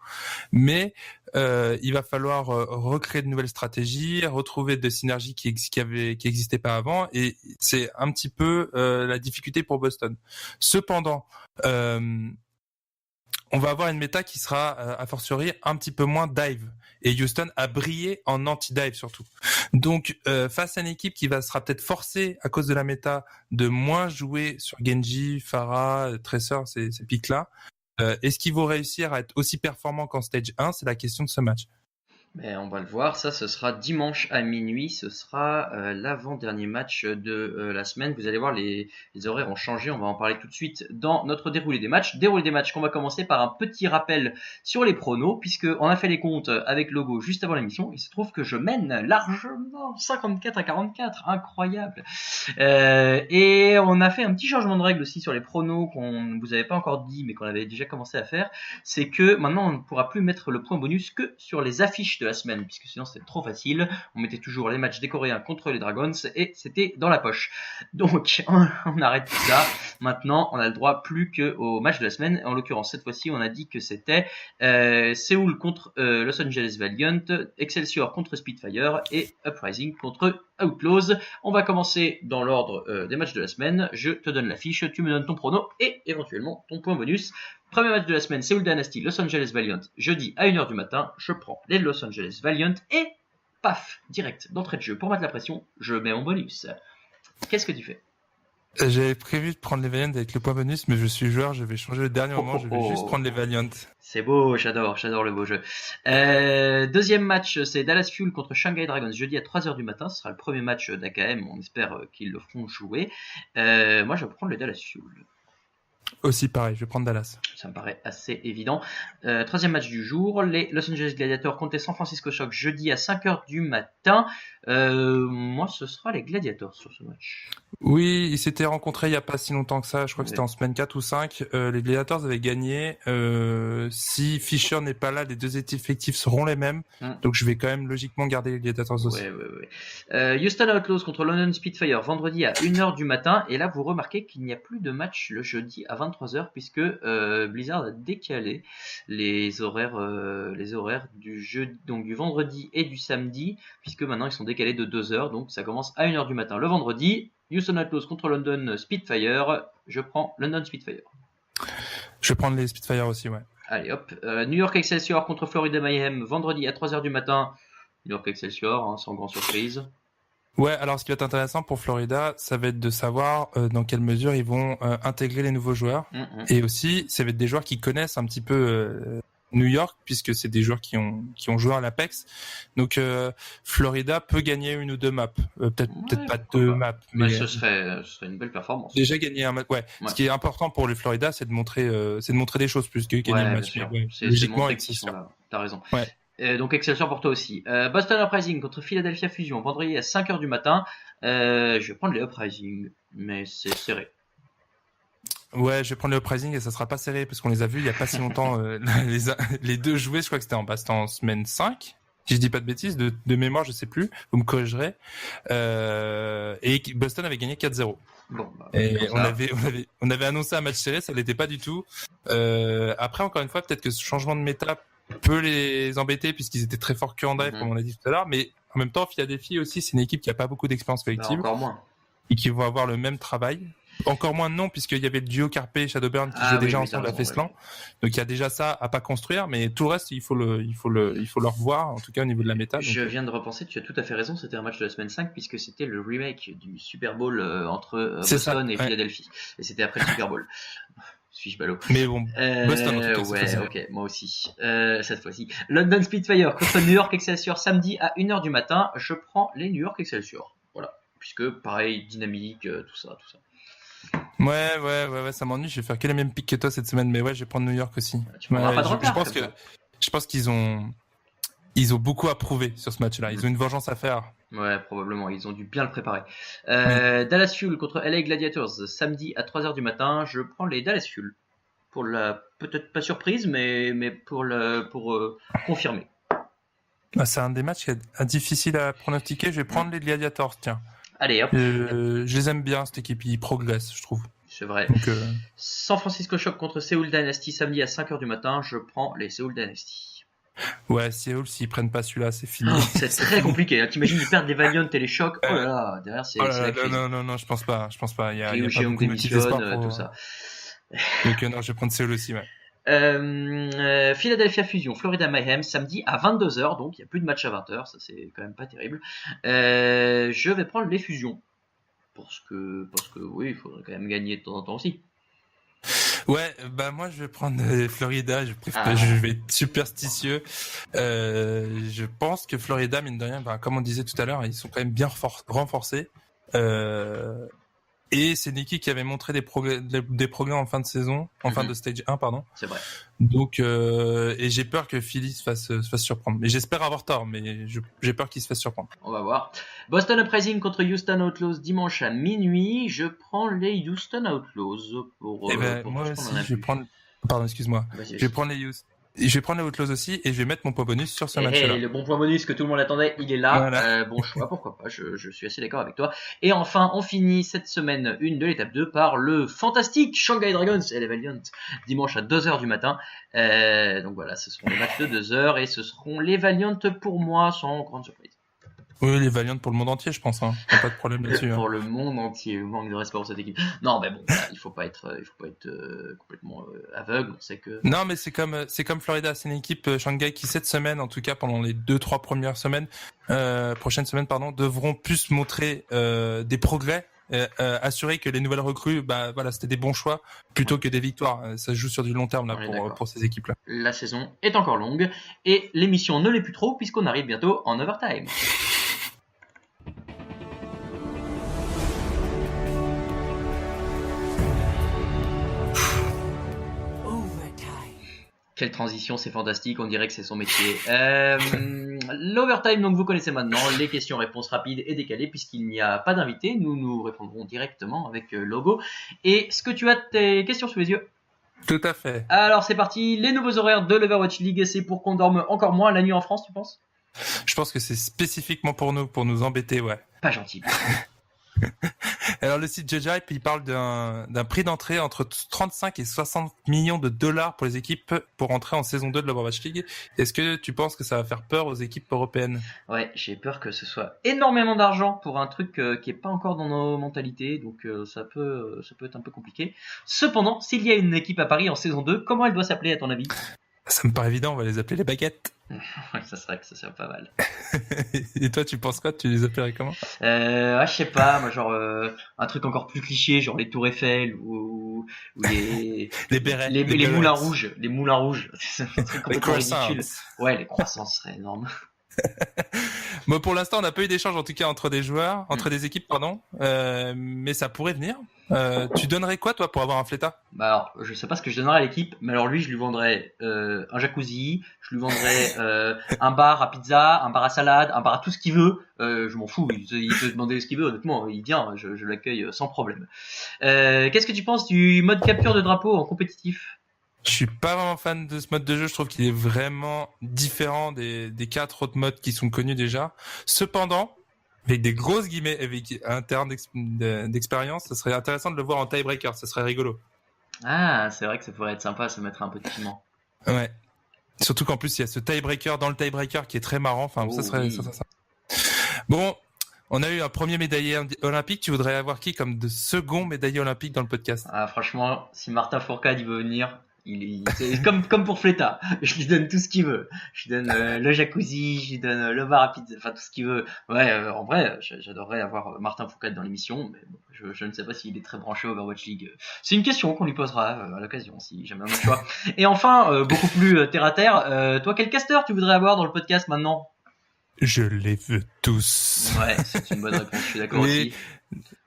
Speaker 3: Mais il va falloir recréer de nouvelles stratégies, retrouver des synergies qui existaient pas avant. Et c'est un petit peu la difficulté pour Boston. Cependant, on va avoir une méta qui sera, a fortiori, un petit peu moins dive. Et Houston a brillé en anti-dive surtout. Donc, face à une équipe qui sera peut-être forcée, à cause de la méta, de moins jouer sur Genji, Pharah, Tracer, ces pics-là, est-ce qu'ils vont réussir à être aussi performants qu'en Stage 1 ? C'est la question de ce match.
Speaker 2: Mais on va le voir, ça ce sera dimanche à minuit, ce sera l'avant-dernier match de la semaine. Vous allez voir, les horaires ont changé, on va en parler tout de suite dans notre déroulé des matchs. Déroulé des matchs qu'on va commencer par un petit rappel sur les pronos, puisqu'on a fait les comptes avec Logo juste avant l'émission. Il se trouve que je mène largement 54-44, incroyable. Et on a fait un petit changement de règle aussi sur les pronos qu'on vous avait pas encore dit, mais qu'on avait déjà commencé à faire. C'est que maintenant on ne pourra plus mettre le point bonus que sur les affiches de la semaine, puisque sinon c'était trop facile. On mettait toujours les matchs des Coréens contre les Dragons et c'était dans la poche. Donc on arrête tout ça. Maintenant on a le droit plus qu'au match de la semaine. En l'occurrence cette fois-ci on a dit que c'était Séoul contre Los Angeles Valiant, Excelsior contre Spitfire et Uprising contre Outlaws. On va commencer dans l'ordre des matchs de la semaine. Je te donne la fiche, tu me donnes ton prono et éventuellement ton point bonus. Premier match de la semaine, Seoul Dynasty, Los Angeles Valiant, jeudi à 1h du matin. Je prends les Los Angeles Valiant et paf, direct d'entrée de jeu. Pour mettre la pression, je mets mon bonus. Qu'est-ce que tu fais?
Speaker 3: J'avais prévu de prendre les Valiant avec le point bonus, mais je suis joueur, je vais changer le dernier moment, je vais juste prendre les Valiant.
Speaker 2: C'est beau, j'adore le beau jeu. Deuxième match, c'est Dallas Fuel contre Shanghai Dragons, jeudi à 3h du matin. Ce sera le premier match d'AKM, on espère qu'ils le feront jouer. Moi, je vais prendre le Dallas Fuel.
Speaker 3: Aussi pareil, je vais prendre Dallas.
Speaker 2: Ça me paraît assez évident. Troisième match du jour, les Los Angeles Gladiators contre les San Francisco Shock, jeudi à 5h du matin. Moi, ce sera les Gladiators sur ce match.
Speaker 3: Oui, ils s'étaient rencontrés il n'y a pas si longtemps que ça, je crois que c'était en semaine 4 ou 5. Les Gladiators avaient gagné. Si Fisher n'est pas là, les deux effectifs seront les mêmes. Donc je vais quand même logiquement garder les Gladiators aussi.
Speaker 2: Ouais. Houston Outlaws contre London Spitfire, vendredi à 1h du matin. Et là, vous remarquez qu'il n'y a plus de match le jeudi à 23h, puisque Blizzard a décalé les horaires du jeudi, donc du vendredi et du samedi, puisque maintenant ils sont décalés de 2h. Donc ça commence à 1h du matin le vendredi. Houston Outlaws contre London Spitfire. Je prends London Spitfire.
Speaker 3: Je vais prendre les Spitfire aussi, ouais.
Speaker 2: Allez hop. New York Excelsior contre Florida Mayhem, vendredi à 3h du matin. New York Excelsior, sans grande surprise.
Speaker 3: Ouais, alors ce qui va être intéressant pour Florida, ça va être de savoir dans quelle mesure ils vont intégrer les nouveaux joueurs. Et aussi, ça va être des joueurs qui connaissent un petit peu New York, puisque c'est des joueurs qui ont joué à l'Apex. Donc Florida peut gagner une ou deux maps, peut-être pas deux maps, mais
Speaker 2: ce serait une belle performance.
Speaker 3: Déjà gagner un match. Ouais. Ce qui est important pour les Florida, c'est de montrer des choses plus que gagner un match.
Speaker 2: C'est
Speaker 3: logiquement,
Speaker 2: montrer qu'ils sont là. T'as raison.
Speaker 3: Ouais.
Speaker 2: Donc Excelsior pour toi aussi. Boston Uprising contre Philadelphia Fusion, vendredi à 5h du matin. Je vais prendre les Uprising, mais c'est serré.
Speaker 3: Ouais, je vais prendre le Uprising et ça sera pas serré parce qu'on les a vus il y a pas si longtemps les deux jouer, je crois que c'était en semaine 5. Si je dis pas de bêtises, de mémoire, je sais plus, vous me corrigerez. Et Boston avait gagné 4-0.
Speaker 2: Bon,
Speaker 3: et on avait annoncé un match serré, ça l'était pas du tout. Après, encore une fois, peut-être que ce changement de méta peut les embêter puisqu'ils étaient très forts en drive, comme on a dit tout à l'heure, mais en même temps, Philadelphie aussi, c'est une équipe qui a pas beaucoup d'expérience collective.
Speaker 2: Encore moins.
Speaker 3: Et qui vont avoir le même travail. Encore moins non, puisqu'il y avait le duo Carpe et Shadowburn qui jouaient déjà ensemble à Feslan. Donc il y a déjà ça à pas construire, mais tout le reste, il faut le revoir, en tout cas au niveau de la méta.
Speaker 2: Je viens de repenser, tu as tout à fait raison, c'était un match de la semaine 5, puisque c'était le remake du Super Bowl entre Boston et Philadelphie. Et c'était après le Super Bowl. Suis-je ballot?
Speaker 3: Mais bon, Boston en tout cas.
Speaker 2: Ouais, ok, moi aussi. Cette fois-ci. London Spitfire contre New York Excelsior, samedi à 1h du matin. Je prends les New York Excelsior. Voilà. Puisque, pareil, dynamique, tout ça.
Speaker 3: Ouais, ça m'ennuie. Je vais faire que les mêmes pics que toi cette semaine, mais ouais, je vais prendre New York aussi.
Speaker 2: Tu prendras pas de retard,
Speaker 3: je pense qu'ils ont beaucoup à prouver sur ce match-là. Ils ont une vengeance à faire.
Speaker 2: Ouais, probablement. Ils ont dû bien le préparer. Dallas Fuel contre LA Gladiators, samedi à 3h du matin. Je prends les Dallas Fuel. Pour la, peut-être pas surprise, mais pour confirmer.
Speaker 3: C'est un des matchs qui est difficile à pronostiquer. Je vais prendre les Gladiators, tiens.
Speaker 2: Allez, hop.
Speaker 3: Je les aime bien, cette équipe. Ils progressent, je trouve.
Speaker 2: C'est vrai.
Speaker 3: Donc,
Speaker 2: San Francisco Shock contre Seoul Dynasty, samedi à 5h du matin. Je prends les Seoul Dynasty.
Speaker 3: Ouais, Seoul, s'ils prennent pas celui-là, c'est fini.
Speaker 2: C'est très compliqué. T'imagines, ils perdent les Valiant et les Shock. Oh là là, derrière, c'est la crise.
Speaker 3: Non, je pense pas. Il y a
Speaker 2: pas beaucoup de motifs d'espoir tout ça.
Speaker 3: Donc non, je vais prendre Seoul aussi, ouais.
Speaker 2: Philadelphia Fusion, Florida Mayhem, samedi à 22h, donc il n'y a plus de match à 20h, ça c'est quand même pas terrible. Je vais prendre les fusions, parce que oui, il faudrait quand même gagner de temps en temps aussi.
Speaker 3: Ouais, bah moi je vais prendre Florida, je vais être superstitieux. Je pense que Florida, mine de rien, comme on disait tout à l'heure, ils sont quand même bien renforcés. Et c'est une équipe qui avait montré des progrès en fin de saison, en fin de stage 1, pardon.
Speaker 2: C'est vrai.
Speaker 3: Donc, et j'ai peur que Philly se fasse surprendre. Mais j'espère avoir tort, mais j'ai peur qu'il se fasse surprendre.
Speaker 2: On va voir. Boston Uprising contre Houston Outlaws dimanche à minuit. Je prends les Houston Outlaws
Speaker 3: moi aussi, je vais prendre. Pardon, excuse-moi. Je vais prendre je vais prendre la Outlaws aussi et je vais mettre mon point bonus sur ce match-là.
Speaker 2: Et le bon point bonus que tout le monde attendait, il est là.
Speaker 3: Voilà.
Speaker 2: Bon choix, pourquoi pas, je suis assez d'accord avec toi. Et enfin, on finit cette semaine 1 de l'étape 2 par le fantastique Shanghai Dragons et les Valiant, dimanche à 2h du matin. Donc voilà, ce seront les matchs de 2h et ce seront les Valiant pour moi, sans grande surprise.
Speaker 3: Oui, les Valiant pour le monde entier, je pense. Hein. Pas de problème là-dessus.
Speaker 2: Pour le monde entier, manque de respect pour cette équipe. Non, mais bon, voilà, il faut pas être complètement aveugle. On sait que.
Speaker 3: Non, mais c'est comme Florida, c'est une équipe Shanghai qui cette semaine, en tout cas pendant les 2-3 premières semaines, prochaines semaines, devront plus montrer des progrès. Assurer que les nouvelles recrues, voilà, c'était des bons choix plutôt que des victoires. Ça se joue sur du long terme là pour ces équipes-là.
Speaker 2: La saison est encore longue et l'émission ne l'est plus trop puisqu'on arrive bientôt en overtime. Quelle transition, c'est fantastique, on dirait que c'est son métier. L'overtime, donc vous connaissez maintenant, les questions-réponses rapides et décalées, puisqu'il n'y a pas d'invité, nous répondrons directement avec Logo. Et est-ce que tu as tes questions sous les yeux ?
Speaker 3: Tout à fait.
Speaker 2: Alors c'est parti, les nouveaux horaires de l'Overwatch League, c'est pour qu'on dorme encore moins la nuit en France, tu penses ?
Speaker 3: Je pense que c'est spécifiquement pour nous embêter, ouais.
Speaker 2: Pas gentil.
Speaker 3: Alors le site Judge Hype, il parle d'un prix d'entrée entre 35 et 60 millions de dollars pour les équipes pour entrer en saison 2 de l'Overwatch League. Est-ce que tu penses que ça va faire peur aux équipes européennes ?
Speaker 2: Ouais, j'ai peur que ce soit énormément d'argent pour un truc qui est pas encore dans nos mentalités, donc ça peut être un peu compliqué. Cependant, s'il y a une équipe à Paris en saison 2, comment elle doit s'appeler à ton avis ?
Speaker 3: Ça me paraît évident, on va les appeler les baguettes.
Speaker 2: Ouais, ça serait pas mal.
Speaker 3: Et toi, tu penses quoi ? Tu les appellerais comment ?
Speaker 2: Je sais pas, moi genre un truc encore plus cliché, genre les Tours Eiffel ou les
Speaker 3: les bérets,
Speaker 2: les moulins rouges, c'est un truc complètement ridicule. Ouais, les croissants seraient énormes.
Speaker 3: Bon, pour l'instant, on n'a pas eu d'échange en tout cas entre des équipes, mais ça pourrait venir. Tu donnerais quoi toi pour avoir un Fleta ?
Speaker 2: Bah alors, je sais pas ce que je donnerais à l'équipe, mais alors lui, je lui vendrais un jacuzzi, je lui vendrais un bar à pizza, un bar à salade, un bar à tout ce qu'il veut. Je m'en fous, il peut demander ce qu'il veut, honnêtement, il vient, je l'accueille sans problème. Qu'est-ce que tu penses du mode capture de drapeau en compétitif ?
Speaker 3: Je suis pas vraiment fan de ce mode de jeu, je trouve qu'il est vraiment différent des 4 autres modes qui sont connus déjà. Cependant, avec des grosses guillemets, avec un terme d'expérience, ça serait intéressant de le voir en tiebreaker, ça serait rigolo.
Speaker 2: Ah, c'est vrai que ça pourrait être sympa, ça mettrait un peu de piment.
Speaker 3: Ouais. Surtout qu'en plus, il y a ce tiebreaker dans le tiebreaker qui est très marrant, ça serait ça. Bon, on a eu un premier médaillé olympique, tu voudrais avoir qui comme de second médaillé olympique dans le podcast ?
Speaker 2: Ah, franchement, si Martin Fourcade il veut venir, c'est comme pour Fleta, je lui donne tout ce qu'il veut. Je lui donne le jacuzzi, je lui donne le bar à pizza, enfin tout ce qu'il veut. Ouais, en vrai, j'adorerais avoir Martin Fourcade dans l'émission, mais bon, je ne sais pas s'il est très branché Overwatch League. C'est une question qu'on lui posera à l'occasion, si jamais on a le choix. Et enfin, beaucoup plus terre à terre, toi quel casteur tu voudrais avoir dans le podcast maintenant ?
Speaker 3: Je les veux tous.
Speaker 2: Ouais, c'est une bonne réponse, je suis d'accord aussi.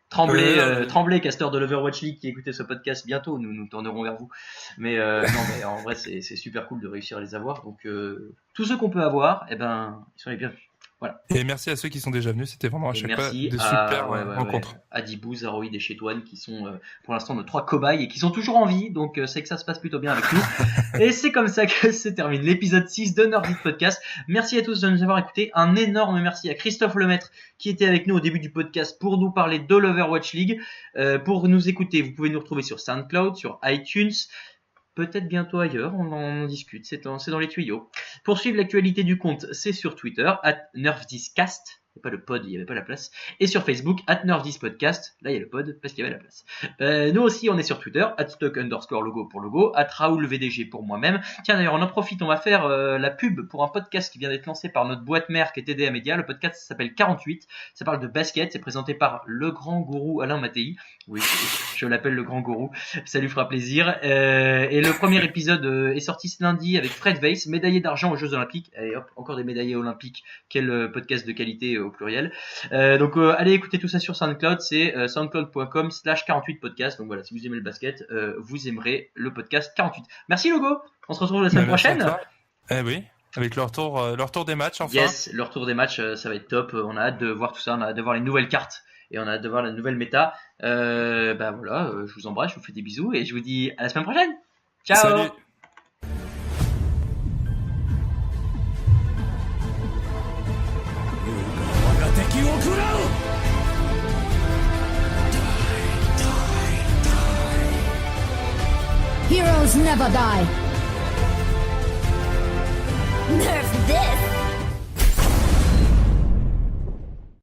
Speaker 2: Tremblay, casteur de l'Overwatch League qui écoutait ce podcast bientôt, nous tournerons vers vous. Mais non, mais en vrai, c'est super cool de réussir à les avoir. Donc, tous ceux qu'on peut avoir, ils sont les bienvenus. Voilà.
Speaker 3: Et merci à ceux qui sont déjà venus, c'était vraiment à chaque fois de super rencontres.
Speaker 2: À Dibou, Zaroïd et Chetouane qui sont pour l'instant nos 3 cobayes et qui sont toujours en vie, donc c'est que ça se passe plutôt bien avec nous. Et c'est comme ça que se termine l'épisode 6 de Nordic Podcast. Merci à tous de nous avoir écoutés. Un énorme merci à Christophe Lemaître qui était avec nous au début du podcast pour nous parler de l'Overwatch League. Pour nous écouter, vous pouvez nous retrouver sur SoundCloud, sur iTunes, peut-être bientôt ailleurs, on en discute, c'est dans les tuyaux. Pour suivre l'actualité du compte, c'est sur Twitter, @NerfThisCast, il n'y a pas le pod, il n'y avait pas la place, et sur Facebook, @NerfThisPodcast, là il y a le pod, parce qu'il y avait la place. Nous aussi, on est sur Twitter, @stock_logo pour logo, @RaoulVDG pour moi-même. Tiens d'ailleurs, on en profite, on va faire la pub pour un podcast qui vient d'être lancé par notre boîte mère qui est TDA Media. Le podcast s'appelle 48, ça parle de basket, c'est présenté par le grand gourou Alain Mattei. Oui, je l'appelle le grand gourou, ça lui fera plaisir. Et le premier épisode est sorti ce lundi avec Fred Weiss, médaillé d'argent aux Jeux Olympiques. Et hop, encore des médaillés olympiques. Quel podcast de qualité au pluriel. Donc allez écouter tout ça sur SoundCloud, c'est soundcloud.com/48podcast. Donc voilà, si vous aimez le basket, vous aimerez le podcast 48. Merci Logo, on se retrouve la semaine prochaine.
Speaker 3: Oui, avec le retour des matchs enfin.
Speaker 2: Yes, le retour des matchs, ça va être top. On a hâte de voir tout ça, on a hâte de voir les nouvelles cartes. Et on a hâte de voir la nouvelle méta. Voilà, je vous embrasse, je vous fais des bisous et je vous dis à la semaine prochaine. Ciao.
Speaker 3: Salut.
Speaker 1: Heroes never die.